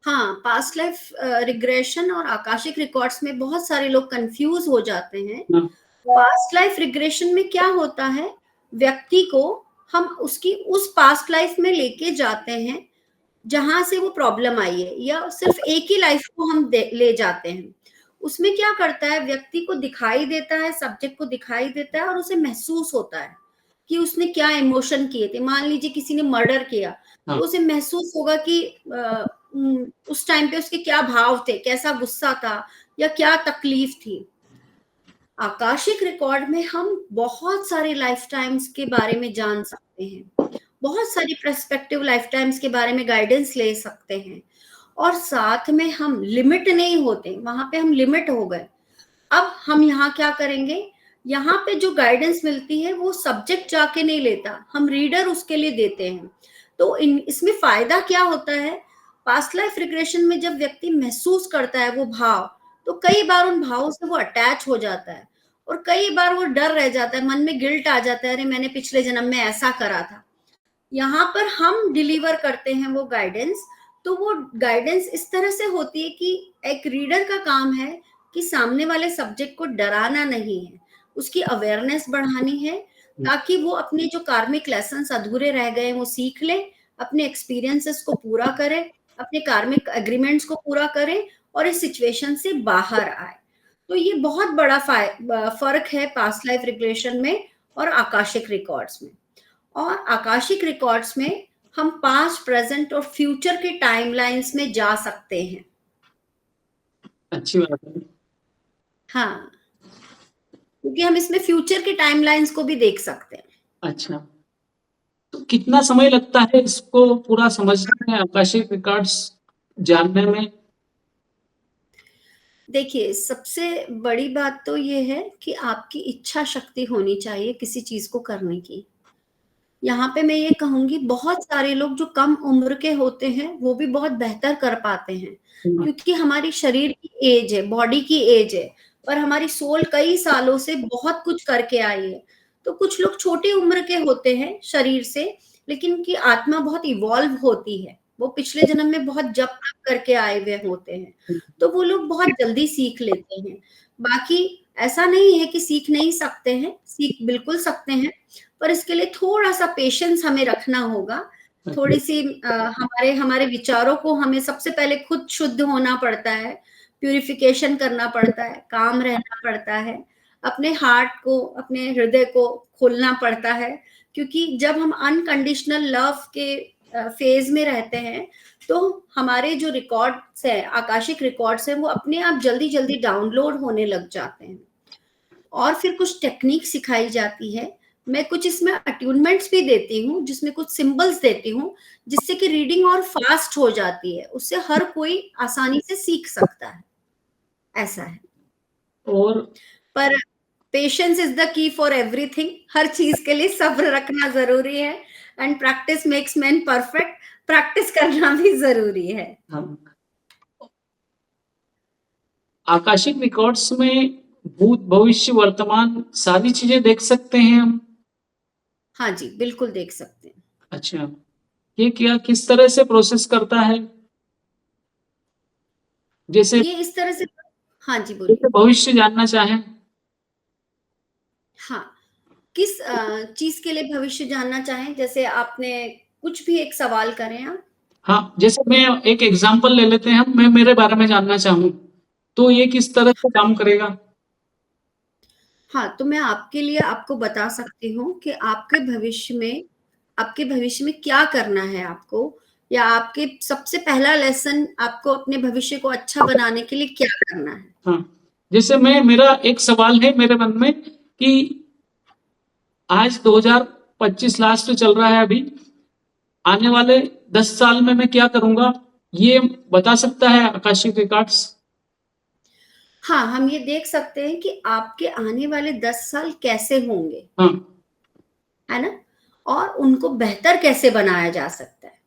हाँ, पास्ट लाइफ रिग्रेशन और आकाशिक रिकॉर्ड्स में बहुत सारे लोग कंफ्यूज हो जाते हैं। हाँ, पास्ट लाइफ रिग्रेशन में क्या होता है, व्यक्ति को हम उसकी उस पास्ट लाइफ में लेके जाते हैं जहां से वो प्रॉब्लम आई है, या सिर्फ एक ही लाइफ को हम ले जाते हैं। उसमें क्या करता है, व्यक्ति को दिखाई देता है, सब्जेक्ट को दिखाई देता है और उसे महसूस होता है कि उसने क्या इमोशन किए थे। मान लीजिए किसी ने मर्डर किया, हाँ, तो उसे महसूस होगा कि उस टाइम पे उसके क्या भाव थे, कैसा गुस्सा था या क्या तकलीफ थी। आकाशिक रिकॉर्ड में हम बहुत सारे लाइफ टाइम्स के बारे में जान सकते हैं, बहुत सारी पर्सपेक्टिव लाइफ टाइम्स के बारे में गाइडेंस ले सकते हैं, और साथ में हम लिमिट नहीं होते, वहां पे हम लिमिट हो गए। अब हम यहाँ क्या करेंगे, यहाँ पे जो गाइडेंस मिलती है वो सब्जेक्ट जाके नहीं लेता, हम रीडर उसके लिए देते हैं। तो इसमें फायदा क्या होता है, पास्ट लाइफ रिग्रेशन में जब व्यक्ति महसूस करता है वो भाव, तो कई बार उन भावों से वो अटैच हो जाता है, और कई बार वो डर रह जाता है, मन में गिल्ट आ जाता है, अरे मैंने पिछले जन्म में ऐसा करा था। यहाँ पर हम डिलीवर करते हैं वो गाइडेंस। तो वो गाइडेंस इस तरह से होती है कि एक रीडर का काम है कि सामने वाले सब्जेक्ट को डराना नहीं है, उसकी अवेयरनेस बढ़ानी है, ताकि वो अपने जो कार्मिक लेसन्स अधूरे रह गए वो सीख ले, अपने एक्सपीरियंसेस को पूरा करे, अपने कार्मिक एग्रीमेंट्स को पूरा करे और इस सिचुएशन से बाहर आए। तो ये बहुत बड़ा फर्क है पास्ट लाइफ रिग्रेशन में और आकाशिक रिकॉर्ड्स में। और आकाशिक रिकॉर्ड्स में हम पास्ट, प्रेजेंट और फ्यूचर के टाइमलाइंस में जा सकते हैं। अच्छी बात है। हाँ, क्योंकि हम इसमें फ्यूचर के टाइमलाइंस को भी देख सकते हैं। अच्छा, तो कितना समय लगता है इसको पूरा समझने में, आकाशिक रिकॉर्ड्स जानने में? देखिए, सबसे बड़ी बात तो ये है कि आपकी इच्छा शक्ति होनी चाहिए किसी चीज को करने की। यहाँ पे मैं ये कहूंगी, बहुत सारे लोग जो कम उम्र के होते हैं वो भी बहुत बेहतर कर पाते हैं, क्योंकि हमारी शरीर की एज है, बॉडी की एज है, पर हमारी सोल कई सालों से बहुत कुछ करके आई है। तो कुछ लोग छोटी उम्र के होते हैं शरीर से, लेकिन उनकी आत्मा बहुत इवॉल्व होती है, वो पिछले जन्म में बहुत जप तप करके आए हुए होते हैं, तो वो लोग बहुत जल्दी सीख लेते हैं। बाकी ऐसा नहीं है कि सीख नहीं सकते हैं, सीख बिल्कुल सकते हैं, पर इसके लिए थोड़ा-सा पेशेंस हमें रखना होगा। थोड़ी-सी हमारे हमारे विचारों को हमें सबसे पहले खुद शुद्ध होना पड़ता है, प्यूरिफिकेशन करना पड़ता है, काम रहना पड़ता है, अपने हार्ट को, अपने हृदय को खोलना पड़ता है, क्योंकि जब हम अनकंडीशनल लव के फेज़ में रहते हैं, तो हमारे जो रिकॉर्ड्स हैं, आकाशिक रिकॉर्ड्स हैं, वो अपने आप जल्दी-जल्दी डाउनलोड होने लग जाते हैं। और फिर कुछ टेक्निक सिखाई जाती है। मैं कुछ इसमें अट्यूनमेंट्स भी देती हूँ, जिसमें कुछ सिंबल्स देती हूँ, जिससे कि रीडिंग और फास्ट हो जाती है। उससे हर कोई आसानी से सीख सकता है, ऐसा है। और पर patience is the key for everything. हर चीज़ के लिए सब्र रखना ज़रूरी है, and practice makes man perfect. Practice करना भी ज़रूरी है। हाँ, आकाशिक रिकॉर्ड्स में भूत, भविष्य, वर्तमान सारी चीजें देख सकते हैं हम? हाँ जी, बिल्कुल देख सकते हैं। अच्छा, ये क्या किस तरह से प्रोसेस करता है? जैसे ये इस तरह से, हाँ जी, बोलिए। भविष्य जानना चाहें? हाँ, किस चीज़ के लिए भविष्य जानना चाहें? जैसे आपने कुछ भी एक सवाल करें आप। हाँ, जैसे मैं एक एग्जांपल ले लेते हैं हम, मैं मेरे बारे में जानना चाहूँ, तो ये किस तरह से काम करेगा? हाँ, तो मैं आपके लिए आपको बता सकती हूँ कि आपके भविष्य में क्या करना है आपको, या आपके सबसे पहला लेसन आपको अपने भविष्य को अच्छा बनाने के लिए क्या करना है? हाँ, जैसे मेरा एक सवाल है मेरे मन में कि आज 2025 लास्ट चल रहा है अभी, आने वाले 10 साल में मैं क्या करूँगा? ये बता सकता है आकाशिक रिकॉर्ड्स? हाँ, हम ये देख सकते हैं कि आपके आने वाले 10 साल कैसे होंगे, हाँ, है ना? और उनको बेहतर कैसे बनाया जा सकता है।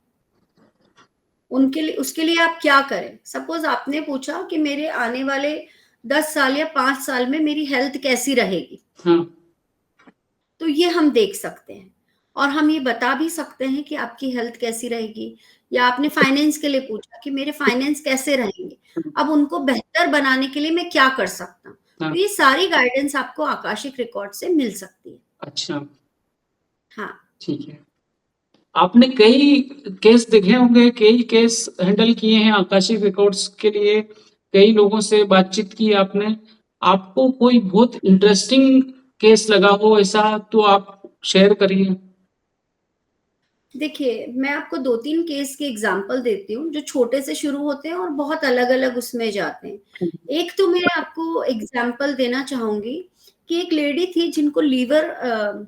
उनके लिए उसके लिए आप क्या करें? सपोज़ आपने पूछा कि मेरे आने वाले 10 साल या 5 साल में मेरी हेल्थ कैसी रहेगी? हाँ, तो ये हम देख सकते हैं और हम ये बता भी सकते हैं कि आपकी हेल्थ कैसी रहेगी या आपने फाइनेंस के लिए पूछा कि मेरे फाइनेंस कैसे रहेंगे। अब उनको बेहतर बनाने के लिए मैं क्या कर सकता हूँ? हाँ, तो ये सारी गाइडेंस आपको आकाशिक रिकॉर्ड से मिल सकती है। अच्छा, हाँ। ठीक है। आपने कई केस देखे होंगे, कई केस हैंडल किए हैं आकाशिक रिकॉर्ड्स के लिए, कई लोगों से बातचीत की आपने। आपको कोई बहुत इंटरेस्टिंग केस लगा हो ऐसा तो आप शेयर करिए। देखिए, मैं आपको 2-3 केस के एग्ज़ाम्पल देती हूँ, जो छोटे से शुरू होते हैं और बहुत अलग-अलग उसमें जाते हैं। एक तो मैं आपको एग्ज़ाम्पल देना चाहूँगी कि एक लेडी थी जिनको लीवर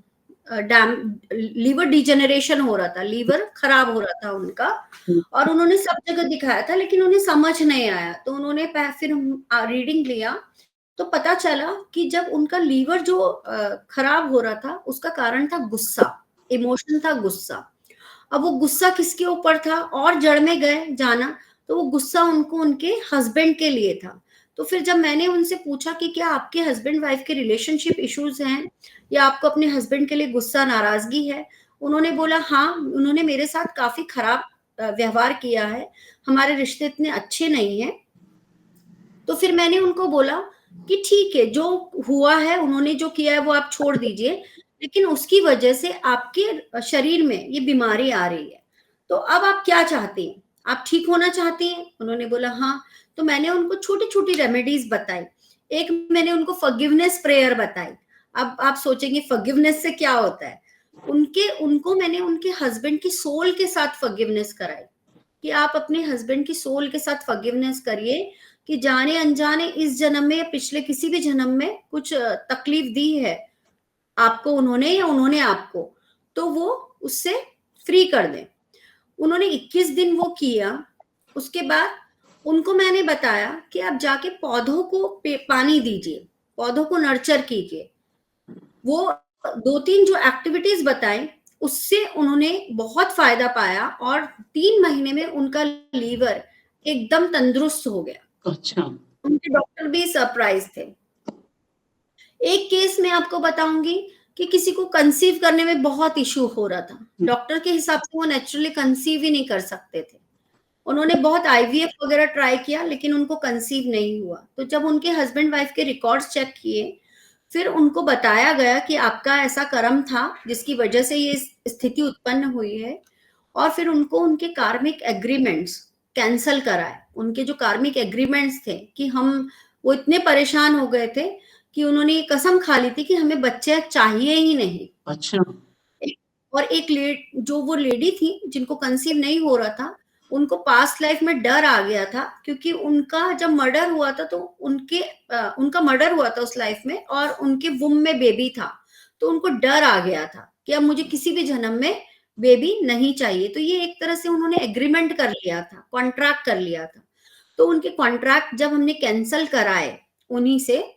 डिजेनरेशन हो रहा था, लीवर खराब हो रहा था उनका और उन्होंने सब जगह दिखाया था लेकिन उन्हें समझ नहीं आया। तो उन्होंने फिर रीडिंग लिया, तो पता चला कि जब उनका लीवर जो खराब हो रहा था, उसका कारण था गुस्सा, इमोशन था गुस्सा। अब वो गुस्सा किसके ऊपर था और जड़ में गए जाना, तो वो गुस्सा उनको उनके हस्बैंड के लिए था। तो फिर जब मैंने उनसे पूछा कि क्या आपके हस्बैंड वाइफ के रिलेशनशिप इश्यूज़ हैं या आपको अपने हस्बैंड के लिए गुस्सा, नाराज़गी है? उन्होंने बोला हाँ, उन्होंने मेरे साथ काफ़ी खराब व्यवहार किया है, हमारे रिश्ते इतने अच्छे नहीं हैं। तो फिर मैंने उनको बोला कि ठीक है, जो हुआ है, उन्होंने जो किया है वो आप छोड़ दीजिए, लेकिन उसकी वजह से आपके शरीर में ये बीमारी आ रही है। तो अब आप क्या चाहती हैं? आप ठीक होना चाहती हैं? उन्होंने बोला हाँ। तो मैंने उनको छोटी-छोटी रेमेडीज़ बताई। एक मैंने उनको फॉरगिवनेस प्रेयर बताई। अब आप सोचेंगे फॉरगिवनेस से क्या होता है? उनको मैंने उनके हस्बैंड की सोल के साथ फॉरगिवनेस कराई। कि आप अपने हस्बैंड की सोल के साथ फॉरगिवनेस करिए कि जाने-अनजाने इस जन्म में या पिछले किसी भी जन्म में कुछ तकलीफ दी है आपको उन्होंने या उन्होंने आपको, तो वो उससे फ्री कर दें। उन्होंने 21 दिन वो किया, उसके बाद उनको मैंने बताया कि आप जाके पौधों को पानी दीजिए, पौधों को नर्चर कीजिए। वो 2-3 जो एक्टिविटीज़ बताई, उससे उन्होंने बहुत फ़ायदा पाया और 3 महीने में उनका लीवर एकदम तंदुरुस्त हो गया। अच्छा, उनके डॉक्टर भी सरप्राइज़ थे। एक केस मैं आपको बताऊँगी कि किसी को कंसीव करने में बहुत इश्यू हो रहा था। डॉक्टर के हिसाब से वो नेचुरली कंसीव ही नहीं कर सकते थे। उन्होंने बहुत आईवीएफ वगैरह ट्राई किया लेकिन उनको कंसीव नहीं हुआ। तो जब उनके हस्बैंड वाइफ के रिकॉर्ड्स चेक किए, फिर उनको बताया गया कि आपका ऐसा कर्म था जिसकी वजह से ये स्थिति उत्पन्न हुई है और फिर उनको उनके कार्मिक एग्रीमेंट्स कैंसल कराए। उनके जो कार्मिक एग्रीमेंट्स थे कि हम वो इतने परेशान हो गए थे कि उन्होंने ये कसम खा ली थी कि हमें बच्चे चाहिए ही नहीं। अच्छा, एक और एक जो वो लेडी थी जिनको कंसीव नहीं हो रहा था, उनको पास्ट लाइफ में डर आ गया था क्योंकि उनका जब मर्डर हुआ था तो उनका मर्डर हुआ था उस लाइफ में और उनके वुम्ब में बेबी था। तो उनको डर आ गया था कि अब मुझे किसी भी जन्म में बेबी नहीं चाहिए। तो ये एक तरह से उन्होंने एग्रीमेंट कर लिया था, कॉन्ट्रैक्ट कर लिया था। तो उनके कॉन्ट्रैक्ट जब हमने कैंसल कराए उन्हीं से,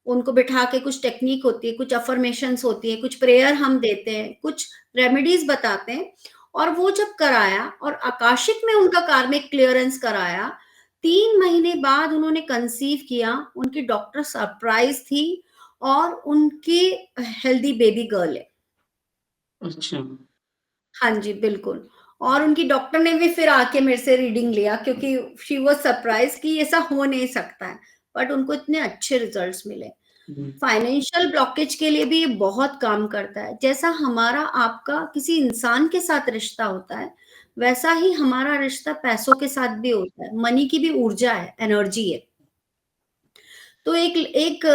उनको बिठा के कुछ टेक्निक होती है, कुछ अफ़र्मेशंस होती है, कुछ प्रेयर हम देते हैं, कुछ रेमेडीज़ बताते हैं और वो जब कराया और आकाशिक में उनका कार्मिक क्लीयरेंस कराया, 3 महीने बाद उन्होंने कंसीव किया, उनकी डॉक्टर सरप्राइज़ थी और उनकी हेल्दी बेबी गर्ल है। अच्छा, हाँ जी, बिल्कुल। और उनकी डॉक्टर ने भी फिर आके मेरे से रीडिंग लिया क्योंकि शी वाज़ सरप्राइज़्ड कि ऐसा हो नहीं सकता है, बट उनको इतने अच्छे रिज़ल्ट्स मिले। हुँ, फाइनेंशियल ब्लॉकेज के लिए भी ये बहुत काम करता है। जैसा हमारा आपका किसी इंसान के साथ रिश्ता होता है, वैसा ही हमारा रिश्ता पैसों के साथ भी होता है। मनी की भी ऊर्जा है, एनर्जी है। तो एक एक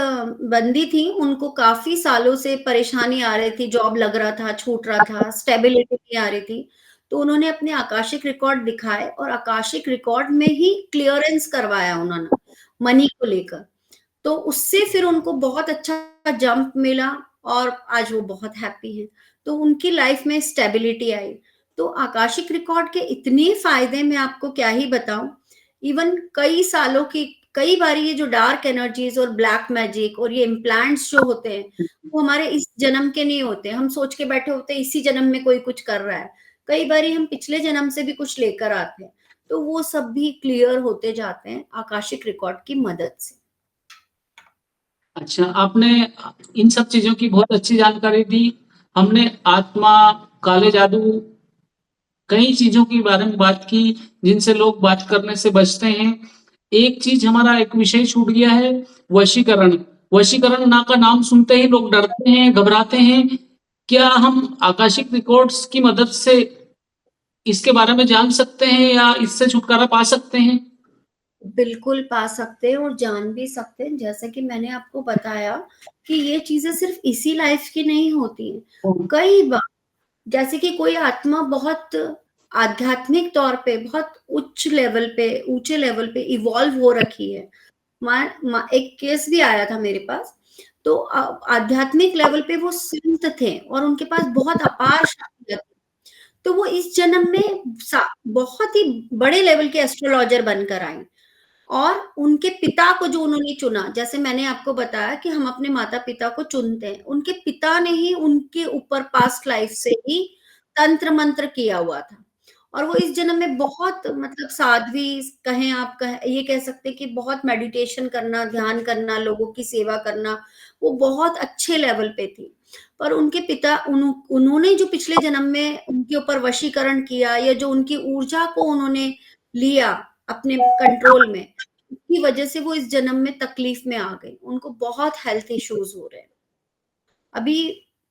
बंदी थी, उनको काफ़ी सालों से परेशानी आ रही थी, जॉब लग रहा था, छूट रहा था, स्टेबिलिटी नहीं आ रही थी। तो उन्होंने अपने आकाशिक रिकॉर्ड दिखाए और आकाशिक रिकॉर्ड में ही क्लीयरेंस करवाया उन्होंने, मनी को लेकर। तो उससे फिर उनको बहुत अच्छा जंप मिला और आज वो बहुत हैप्पी हैं। तो उनकी लाइफ में स्टेबिलिटी आई। तो आकाशिक रिकॉर्ड के इतने फ़ायदे मैं आपको क्या ही बताऊँ। इवन कई बार ये जो डार्क एनर्जीज और ब्लैक मैजिक और ये इम्प्लांट्स जो होते हैं वो हमारे इस जन्म के नहीं होते। हम सोच के बैठे होते हैं इसी जन्म में कोई कुछ कर रहा है, कई बार हम पिछले जन्म से भी कुछ लेकर आते हैं, तो वो सब भी क्लियर होते जाते हैं आकाशिक रिकॉर्ड की मदद से। अच्छा, आपने इन सब चीजों की बहुत अच्छी जानकारी दी। हमने आत्मा, काले जादू, कई चीजों के बारे में बात की जिनसे लोग बात करने से बचते हैं। एक चीज हमारा एक विषय छूट गया है, वशीकरण। वशीकरण ना का नाम सुनते ही लोग डरते हैं, घबराते हैं। क्या हम आकाशिक रिकॉर्ड्स की मदद से इसके बारे में जान सकते हैं या इससे छुटकारा पा सकते हैं? बिल्कुल पा सकते हैं और जान भी सकते हैं। जैसे कि मैंने आपको बताया कि ये चीज़ें सिर्फ़ इसी लाइफ़ की नहीं होती हैं। कई बार जैसे कि कोई आत्मा बहुत आध्यात्मिक तौर पे बहुत उच्च लेवल पे, ऊँचे लेवल पे इवॉल्व हो रखी है। एक केस भी आया था मेरे पास, तो आध्यात्मिक लेवल पे वो संत थे और उनके पास बहुत अपार शक्तियाँ थी। तो वो इस जन्म में बहुत ही बड़े लेवल के एस्ट्रोलॉजर बनकर आई। और उनके पिता को जो उन्होंने चुना, जैसे मैंने आपको बताया कि हम अपने माता-पिता को चुनते हैं, उनके पिता ने ही उनके ऊपर पास्ट लाइफ से ही तंत्र-मंत्र किया हुआ था। और वो इस जन्म में बहुत मतलब साध्वी कहें आप ये कह सकते हैं कि बहुत मेडिटेशन करना, ध्यान करना, लोगों की सेवा करना, वो बहुत अच्छे लेवल पे थी। पर उनके पिता उन्होंने जो पिछले जन्म में उनके ऊपर वशीकरण किया या जो उनकी ऊर्जा को उन्होंने लिया अपने कंट्रोल में, उसकी वजह से वो इस जन्म में तकलीफ में आ गई। उनको बहुत हेल्थ इश्यूज हो रहे हैं। अभी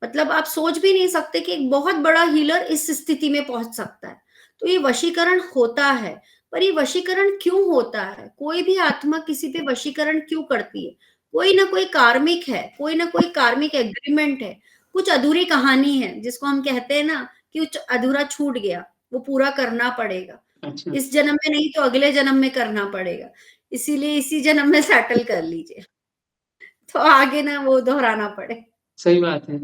मतलब आप सोच भी नहीं सकते कि एक बहुत बड़ा हीलर इस स्थिति में पहुंच सकता है। तो ये वशीकरण होता है। पर ये वशीकरण क्यों होता है? कोई भी आत्मा किसी पे वशीकरण क्यों करती है? कोई ना कोई कार्मिक है, कोई ना कोई कार्मिक एग्रीमेंट है, कुछ अधूरी कहानी है जिसको हम कहते हैं ना कि कुछ अधूरा छूट गया, वो पूरा करना पड़ेगा। अच्छा, इस जन्म में नहीं तो अगले जन्म में करना पड़ेगा। इसीलिए इसी जन्म में सेटल कर लीजिए, तो आगे ना वो दोहराना पड़े। सही बात है।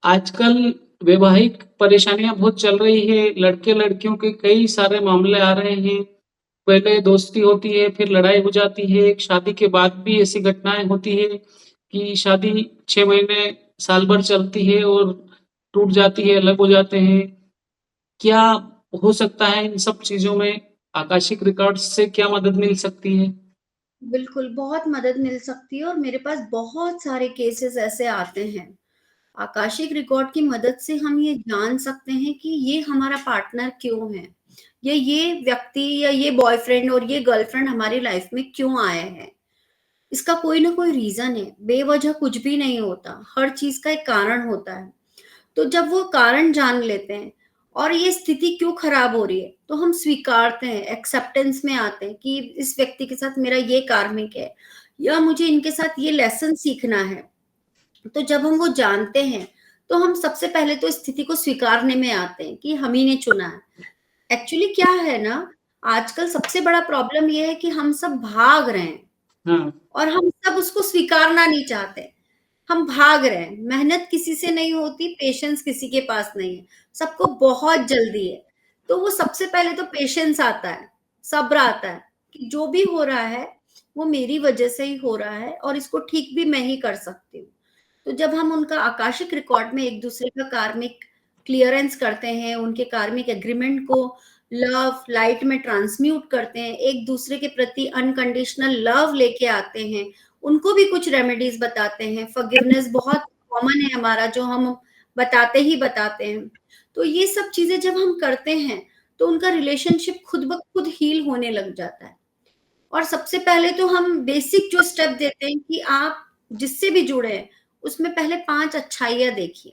आजकल वैवाहिक परेशानियां बहुत चल रही है। लड़के-लड़कियों के कई सारे मामले आ रहे हैं। पहले दोस्ती होती है, फिर लड़ाई हो जाती है। शादी के बाद भी ऐसी घटनाएं होती है कि शादी 6 महीने, साल भर चलती है और टूट जाती है, अलग हो जाते हैं। क्या हो सकता है इन सब चीजों में आकाशिक रिकॉर्ड्स से क्या मदद मिल सकती है? बिल्कुल, बहुत मदद मिल सकती है और मेरे पास बहुत सारे केसेस ऐसे आते हैं। आकाशिक रिकॉर्ड की मदद से हम ये जान सकते हैं कि ये हमारा पार्टनर क्यों है, या ये व्यक्ति या ये बॉयफ्रेंड और ये गर्लफ्रेंड हमारी लाइफ में क्यों आए हैं। इसका कोई ना कोई रीज़न है, बेवजह कुछ भी नहीं होता, हर चीज़ का एक कारण होता है। तो जब वो कारण जान लेते हैं और ये स्थिति क्यों खराब हो रही है, तो हम स्वीकारते हैं, एक्सेप्टेंस में आते हैं कि इस व्यक्ति के साथ मेरा ये कार्मिक है या मुझे इनके साथ ये लेसन सीखना है। तो जब हम वो जानते हैं, तो हम सबसे पहले तो स्थिति को स्वीकारने में आते हैं कि हम ही ने चुना है। एक्चुअली क्या है ना, आजकल सबसे बड़ा प्रॉब्लम ये है कि हम सब भाग रहे हैं हाँ, और हम सब उसको स्वीकारना नहीं चाहते। हम भाग रहे हैं, मेहनत किसी से नहीं होती, पेशेंस किसी के पास नहीं है, सबको बहुत जल्दी है। तो वो सबसे पहले तो पेशेंस आता है, सब्र आता है कि जो भी हो रहा है, वो मेरी वजह से ही हो रहा है और इसको ठीक भी मैं ही कर सकती हूँ। तो जब हम उनका आकाशिक रिकॉर्ड में एक-दूसरे का कार्मिक क्लियरेंस करते हैं, उनके कार्मिक एग्रीमेंट को लव, लाइट में ट्रांसम्यूट करते हैं, एक-दूसरे के प्रति अनकंडीशनल लव लेके आते हैं, उनको भी कुछ रेमेडीज़ बताते हैं, फॉरगिवनेस बहुत कॉमन है हमारा जो हम बताते ही बताते हैं। तो ये सब चीज़ें जब हम करते हैं, तो उनका रिलेशनशिप खुद ब खुद हील होने लग जाता है। और सबसे पहले तो हम बेसिक जो स्टेप देते हैं कि आप जिससे भी जुड़े हैं, उसमें पहले 5 अच्छाइयाँ देखिए।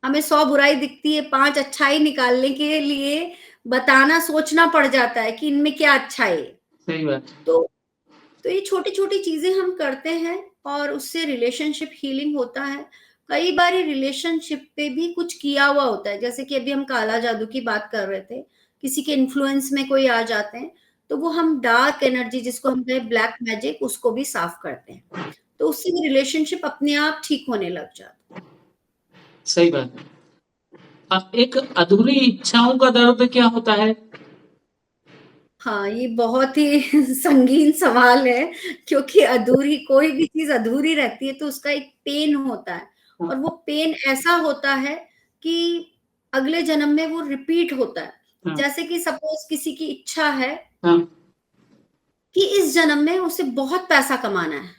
हमें 100 बुराई दिखती है, 5 अच्छाई निकालने के लिए बताना सोचना पड़ जाता है कि इनमें क्या अच्छाई है। सही बात है। तो तो ये छोटी-छोटी चीज़ें हम करते हैं और उससे रिलेशनशिप हीलिंग होता है। कई बारी रिलेशनशिप पे भी कुछ किया हुआ होता है, जैसे कि अभी हम काला जादू की बात कर रहे थे, किसी के इन्फ्लुएंस में कोई आ जाते हैं, तो वो हम डार्क एनर्जी जिसको हम कहें ब्लैक मैजिक उसको भी साफ करते हैं। तो उससे वो रिलेशनशिप अपने आप ठीक होने लग जाता है। सही बात है। एक अधूरी इच्छाओं का दर्द क्या होता है? हाँ, ये बहुत ही संगीन सवाल है, क्योंकि अधूरी कोई भी चीज़ अधूरी रहती है तो उसका एक पेन होता है, और वो पेन ऐसा होता है कि अगले जन्म में वो रिपीट होता है। हाँ, जैसे कि सपोज़ किसी की इच्छा है हाँ, कि इस जन्म में उसे बहुत पैसा कमाना है,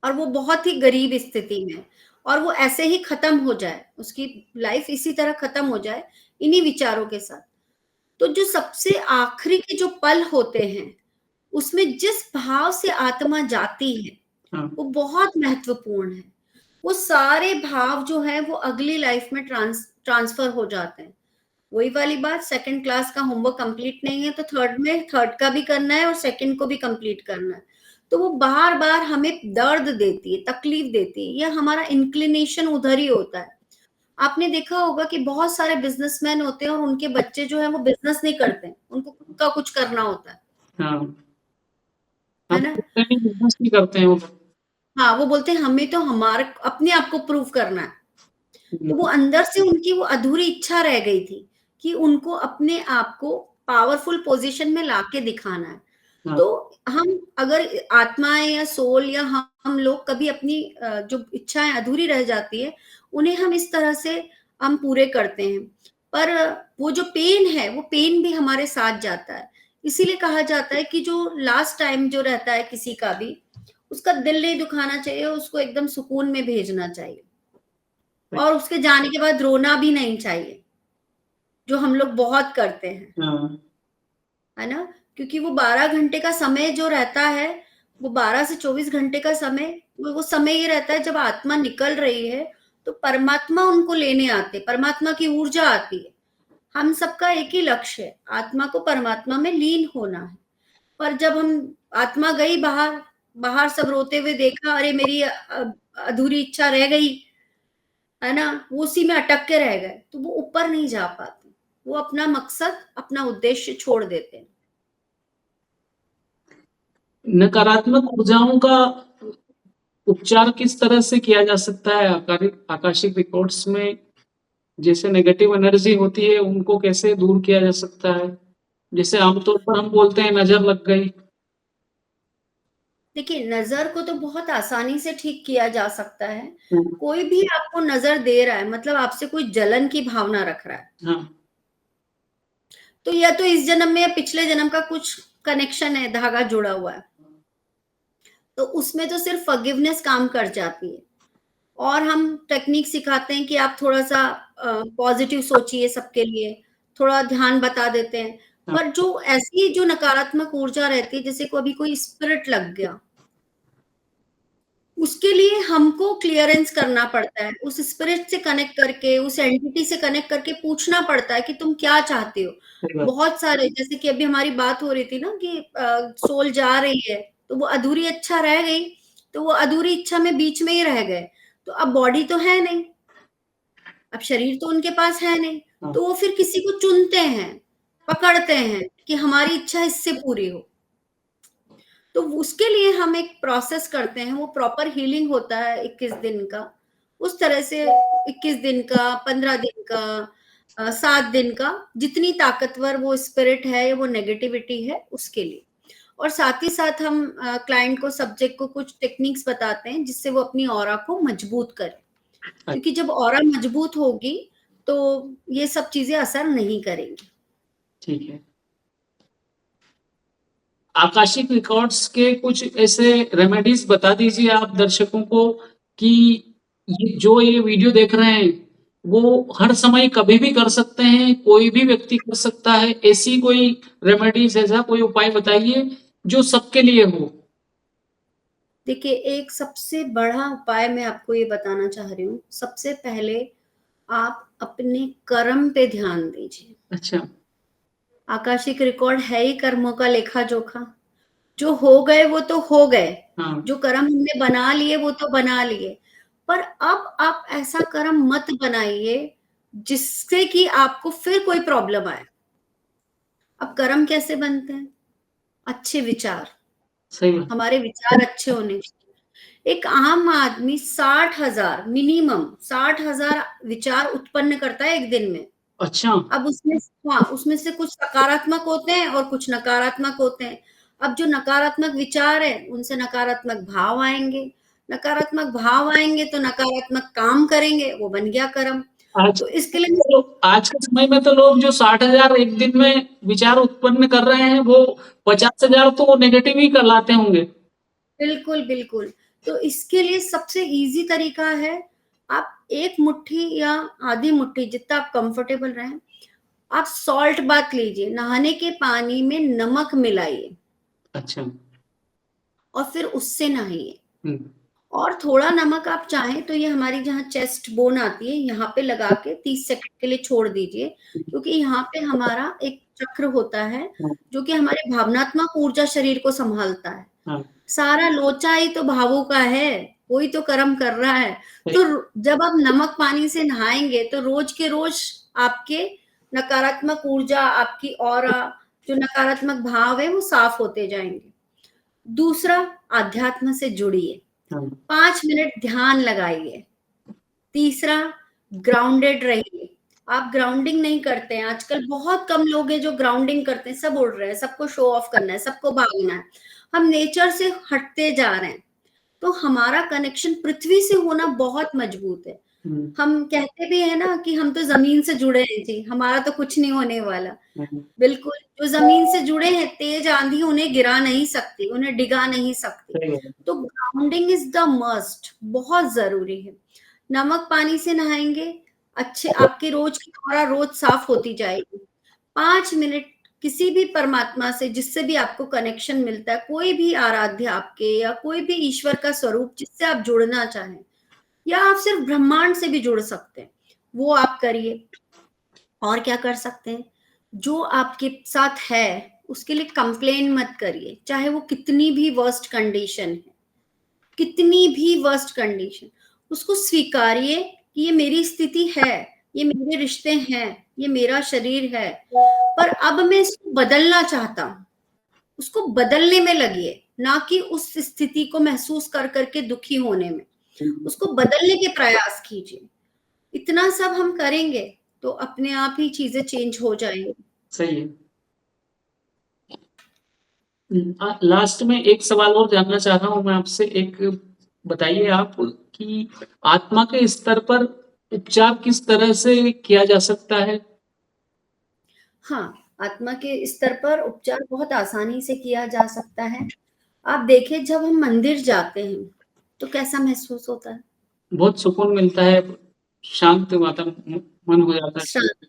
और वो बहुत ही गरीब स्थिति में है, और वो ऐसे ही खत्म हो जाए, उसकी लाइफ इसी तरह खत्म हो जाए, इन्हीं विचारों के साथ। तो जो सबसे आखिरी के जो पल होते हैं, उसमें जिस भाव से आत्मा जाती है, हाँ, वो बहुत महत्वपूर्ण है। वो सारे भाव जो हैं, वो अगली लाइफ में ट्रांसफर हो जाते हैं। वही वाली बात, सेकंड क्लास का होमवर्क कंप्लीट नहीं है तो थर्ड में थर्ड का भी करना है और सेकंड को भी कंप्लीट करना है। तो वो बार-बार हमें दर्द देती है, तकलीफ देती है, या हमारा इंक्लिनेशन उधर ही होता है। आपने देखा होगा कि बहुत सारे बिज़नेसमैन होते हैं और उनके बच्चे जो हैं वो बिज़नेस नहीं करते हैं, उनको खुद का कुछ करना होता हाँ। है हम ना? सोचते हैं बिज़नेस नहीं करते हैं वो लोग। हाँ, वो बोलते हैं हमें तो हमारे अपने आप को प्रूव करना है। हुँ, तो वो अंदर से उनकी वो अधूरी इच्छा रह गई थी कि उनको अपने आप को पावरफुल पोज़ीशन में लाके दिखाना है। हाँ, तो हम अगर आत्माएँ या सोल या हम लोग कभी अपनी जो इच्छाएँ अधूरी रह जाती है, उन्हें हम इस तरह से हम पूरे करते हैं। पर वो जो पेन है, वो पेन भी हमारे साथ जाता है। इसीलिए कहा जाता है कि जो लास्ट टाइम जो रहता है किसी का भी, उसका दिल नहीं दुखाना चाहिए, उसको एकदम सुकून में भेजना चाहिए, और उसके जाने के बाद रोना भी नहीं चाहिए, जो हम लोग बहुत करते हैं। हाँ, है ना? क्योंकि वो 12 घंटे का समय जो रहता है, वो 12 से 24 घंटे का समय, वो समय ये रहता है जब आत्मा निकल रही है, तो परमात्मा उनको लेने आते हैं, परमात्मा की ऊर्जा आती है। हम सबका एक ही लक्ष्य है, आत्मा को परमात्मा में लीन होना है। पर जब हम आत्मा गई बाहर, बाहर सब रोते हुए देखा, अरे मेरी अधूरी इच्छा रह गई, है ना? वो उसी में अटक के रह गए, तो वो ऊपर नहीं जा पाते। वो अपना मकसद, अपना उद्देश्य छोड़ देते हैं। नकारात्मक ऊर्जाओं का उपचार किस तरह से किया जा सकता है आकाशिक रिकॉर्ड्स में? जैसे नेगेटिव एनर्जी होती है, उनको कैसे दूर किया जा सकता है? जैसे आमतौर पर हम बोलते हैं नज़र लग गई। देखिए, नज़र को तो बहुत आसानी से ठीक किया जा सकता है। हुँ, कोई भी आपको नज़र दे रहा है, मतलब आपसे कोई जलन की भावना रख रहा है, हाँ, तो या तो इस जन्म में या पिछले जन्म का कुछ कनेक्शन है, धागा जुड़ा हुआ है। तो उसमें तो सिर्फ फॉरगिवनेस काम कर जाती है, और हम टेक्नीक सिखाते हैं कि आप थोड़ा-सा पॉज़िटिव सोचिए सबके लिए, थोड़ा ध्यान बता देते हैं। हाँ, पर जो ऐसी जो नकारात्मक ऊर्जा रहती है, जैसे को अभी कोई स्पिरिट लग गया, उसके लिए हमको क्लियरेंस करना पड़ता है। उस स्पिरिट से कनेक्ट करके, उस एंटिटी से कनेक्ट करके पूछना पड़ता है कि तुम क्या चाहते हो? सही बात। बहुत सारे, जैसे कि अभी हमारी बात हो रही थी ना कि सोल जा रही है, तो वो अधूरी इच्छा रह गई, तो वो अधूरी इच्छा में बीच में ही रह गए। तो अब बॉडी तो है नहीं, अब शरीर तो उनके पास है नहीं, हाँ, तो वो फिर किसी को चुनते हैं, पकड़ते हैं कि हमारी इच्छा इससे पूरी हो। तो उसके लिए हम एक प्रोसेस करते हैं, वो प्रॉपर हीलिंग होता है 21 दिन का। उस तरह से 21 दिन का, 15 दिन का, 7 दिन का, जितनी ताकतवर वो स्पिरिट है या वो नेगेटिविटी है, उसके लिए। और साथ ही साथ हम क्लाइंट को, सब्जेक्ट को कुछ टेक्निक्स बताते हैं जिससे वो अपनी ऑरा को मजबूत करे। क्योंकि जब ऑरा मजबूत होगी, तो ये सब चीज़ें असर नहीं करेंगी। ठीक है। आकाशिक रिकॉर्ड्स के कुछ ऐसे रेमेडीज़ बता दीजिए आप दर्शकों को कि ये वीडियो देख रहे हैं, वो हर समय कभी भी कर सकते हैं, कोई भी व्यक्ति कर सकता है। ऐसी कोई रेमेडीज़, ऐसा कोई उपाय बताइए जो सबके लिए हो? देखिए, एक सबसे बड़ा उपाय मैं आपको ये बताना चाह रही हूँ। सबसे पहले आप अपने कर्म पे ध्यान दीजिए। अच्छा, आकाशिक रिकॉर्ड है ही कर्मों का लेखा-जोखा। जो हो गए वो तो हो गए। हाँ, जो कर्म हमने बना लिए वो तो बना लिए। पर अब आप ऐसा कर्म मत बनाइए जिससे कि आपको फिर कोई प्रॉब्लम आए। अब कर्म कैसे बनते हैं? अच्छे विचार, सही बात। हमारे विचार अच्छे होने चाहिए। एक आम आदमी 60,000 मिनिमम 60,000 विचार उत्पन्न करता है एक दिन में। अच्छा। अब उसमें हाँ, उसमें से कुछ सकारात्मक होते हैं और कुछ नकारात्मक होते हैं। अब जो नकारात्मक विचार है, उनसे नकारात्मक भाव आएँगे, नकारात्मक भाव आएँगे तो नकारात्मक काम करेंगे, वो बन गया कर्म। आज तो इसके लिए तो आज के समय में तो लोग जो 60,000 एक दिन में विचार उत्पन्न कर रहे हैं, वो 50,000 तो नेगेटिव ही कहलाते होंगे। बिल्कुल, बिल्कुल। तो इसके लिए सबसे ईज़ी तरीका है, आप 1 मुट्ठी या आधी मुट्ठी जितना आप कंफर्टेबल रहें, आप सॉल्ट बाथ लीजिए, नहाने के पानी में नमक मिलाइए अच्छा। और फिर उससे नहाइए। हुँ। और थोड़ा नमक आप चाहें तो ये हमारी जहाँ चेस्ट बोन आती है, यहाँ पे लगा के 30 सेकंड के लिए छोड़ दीजिए, क्योंकि यहाँ पे हमारा एक चक्र होता है, हाँ, जो कि हमारे भावनात्मक ऊर्जा शरीर को सँभालता है। हाँ, सारा लोचा ही तो भावों का है, कोई तो कर्म कर रहा है। सही। तो जब आप नमक पानी से नहाएँगे तो रोज़ के रोज़ आपके नकारात्मक ऊर्जा, आपकी ऑरा, जो नकारात्मक भाव है वो साफ होते जाएँगे। दूसरा, अध्यात्म से जुड़िए, हाँ, 5 मिनट ध्यान लगाइए। तीसरा, ग्राउंडेड रहिए। आप ग्राउंडिंग नहीं करते हैं, आजकल बहुत कम लोग हैं जो ग्राउंडिंग करते हैं, सब उड़ रहे हैं, सबको शो ऑफ करना है, सबको भागना है। हम नेचर से हटते जा रहे हैं, तो हमारा कनेक्शन पृथ्वी से होना बहुत मजबूत है। हुँ, हम कहते भी हैं ना कि हम तो ज़मीन से जुड़े हैं जी, हमारा तो कुछ नहीं होने वाला। हुँ, बिल्कुल, जो ज़मीन से जुड़े हैं, तेज आंधी उन्हें गिरा नहीं सकती, उन्हें डिगा नहीं सकती। सही बात है। तो ग्राउंडिंग इज़ द मस्ट, बहुत ज़रूरी है। नमक पानी से नहाएँगे, अच्छे आपकी रोज़ की ऑरा रोज़ साफ होती जाएगी। 5 मिनट किसी भी परमात्मा से जिससे भी आपको कनेक्शन मिलता है, कोई भी आराध्य आपके या कोई भी ईश्वर का स्वरूप जिससे आप जुड़ना चाहें, या आप सिर्फ ब्रह्मांड से भी जुड़ सकते हैं, वो आप करिए। और क्या कर सकते हैं? जो आपके साथ है, उसके लिए कंप्लेन मत करिए, चाहे वो कितनी भी वर्स्ट कंडीशन है, कितनी भी वर्स्ट कंडीशन, उसको स्वीकारिए कि ये मेरी स्थिति है, ये मेरे रिश्ते हैं, ये मेरा शरीर है, पर अब मैं इसको बदलना चाहता हूँ। उसको बदलने में लगिए, ना कि उस स्थिति को महसूस कर के दुखी होने में। हुँ, उसको बदलने के प्रयास कीजिए। इतना सब हम करेंगे, तो अपने आप ही चीज़ें चेंज हो जाएँगी। सही है। लास्ट में एक सवाल और जानना चाह रहा हूँ मैं आपसे। एक बताइए आप कि आत्मा के स्तर पर उपचार किस तरह से किया जा सकता है? हाँ, आत्मा के स्तर पर उपचार बहुत आसानी से किया जा सकता है। आप देखिए जब हम मंदिर जाते हैं, तो कैसा महसूस होता है? बहुत सुकून मिलता है, शांत मन हो जाता है। शांत।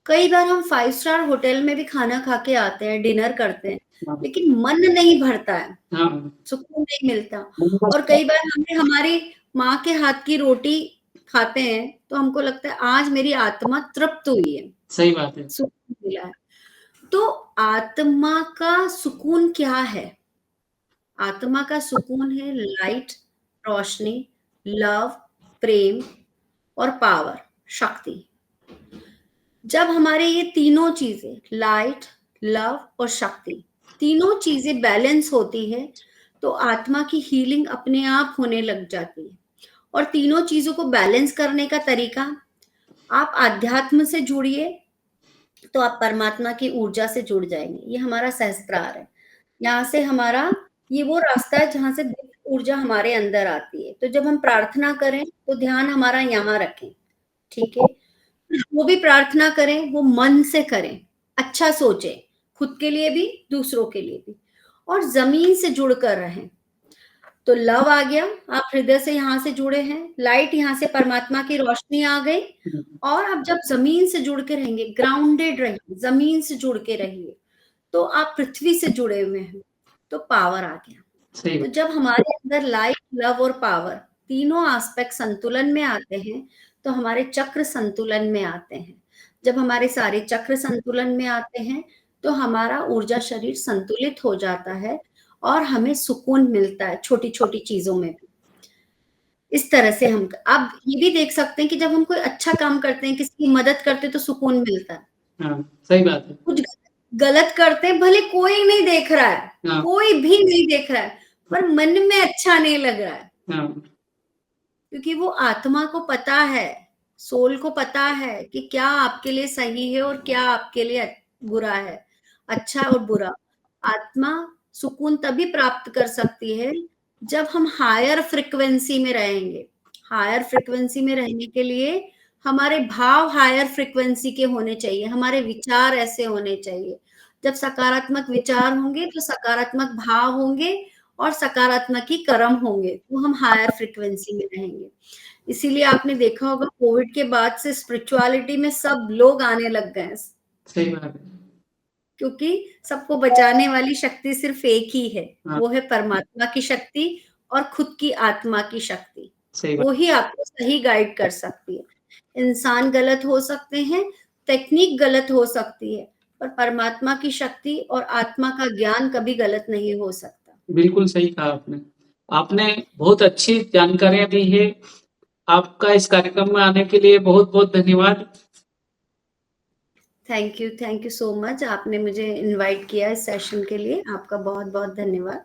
कई बार हम 5 स्टार होटल में भी खाना खा के आते हैं, डिनर करते हैं, हाँ, लेकिन मन नहीं भरता है, हाँ, सुकून नहीं मिलता। मन का और कई बार हमें हमारी माँ के हाथ की रोटी खाते हैं, तो हमको लगता है आज मेरी आत्मा तृप्त हुई है, सही बात है। सुकून मिला है। तो आत्मा का सुकून क्या है? आत्मा का सुकून है लाइट, रोशनी, लव, प्रेम और पावर, शक्ति। जब हमारे ये तीनों चीजें लाइट, लव और शक्ति, तीनों चीजें बैलेंस होती है, तो आत्मा की हीलिंग अपने आप होने लग जाती है। और तीनों चीजों को बैलेंस करने का तरीका, आप आध्यात्म से जुड़िए, तो आप परमात्मा की ऊर्जा से जुड़ जाएंगे। ये हमारा सहस्त्रार है। यहाँ से हमारा ये वो रास्ता है जहाँ से दिव्य ऊर्जा हमारे अंदर आती है। तो जब हम प्रार्थना करें तो ध्यान हमारा यहाँ रखें, ठीक है? जो भी प्रार्थना करें वो मन से करें, अच्छा सोचें, खुद के लिए भी, दूसरों के लिए भी, और ज़मीन से जुड़कर रहें। तो लव आ गया, आप हृदय से यहाँ से जुड़े हैं, लाइट यहाँ से परमात्मा की रोशनी आ गई, हुँ, और आप जब ज़मीन से जुड़ के रहेंगे, ग्राउंडेड रहिए, ज़मीन से जुड़ के रहिए, तो आप पृथ्वी से जुड़े हुए हैं, तो पावर आ गया। सही तो बात। जब हमारे अंदर लाइट, लव और पावर तीनों एस्पेक्ट संतुलन में आते हैं, तो हमारे चक्र संतुलन में आते हैं। जब हमारे सारे चक्र संतुलन में आते हैं, तो हमारा ऊर्जा शरीर संतुलित हो जाता है और हमें सुकून मिलता है छोटी-छोटी चीज़ों में भी। इस तरह से हम आप ये भी देख सकते हैं कि जब हम कोई अच्छा काम करते हैं, किसी की मदद करते हैं, तो सुकून मिलता है। हाँ, सही बात है। कुछ गलत करते हैं, भले कोई नहीं देख रहा है, हाँ, कोई भी नहीं देख रहा है, पर मन में अच्छा नहीं लग रहा है, हाँ, क्योंकि वो आत्मा को पता है, सोल को पता है कि क्या आपके लिए सही है और क्या आपके लिए बुरा है, अच्छा और बुरा। आत्मा सुकून तभी प्राप्त कर सकती है जब हम हायर फ्रिक्वेंसी में रहेंगे। हायर फ्रिक्वेंसी में रहने के लिए हमारे भाव हायर फ्रिक्वेंसी के होने चाहिए, हमारे विचार ऐसे होने चाहिए। जब सकारात्मक विचार होंगे तो सकारात्मक भाव होंगे और सकारात्मक ही कर्म होंगे, तो हम हायर फ्रिक्वेंसी में रहेंगे। इसीलिए आपने देखा होगा कोविड के बाद से स्पिरिचुअलिटी में सब लोग आने लग गए हैं, सही बात है। क्योंकि सबको बचाने वाली शक्ति सिर्फ एक ही है, हाँ, वो है परमात्मा की शक्ति और खुद की आत्मा की शक्ति। सही बात। वो ही आपको सही गाइड कर सकती है। इंसान गलत हो सकते हैं, टेक्निक गलत हो सकती है, पर परमात्मा की शक्ति और आत्मा का ज्ञान कभी गलत नहीं हो सकता। बिल्कुल सही कहा आपने। आपने बहुत अच्छी जानकारियाँ दी है। आपका इस कार्यक्रम में आने के लिए बहुत-बहुत धन्यवाद। Thank you so much. आपने मुझे इनवाइट किया इस सेशन के लिए। आपका बहुत-बहुत धन्यवाद।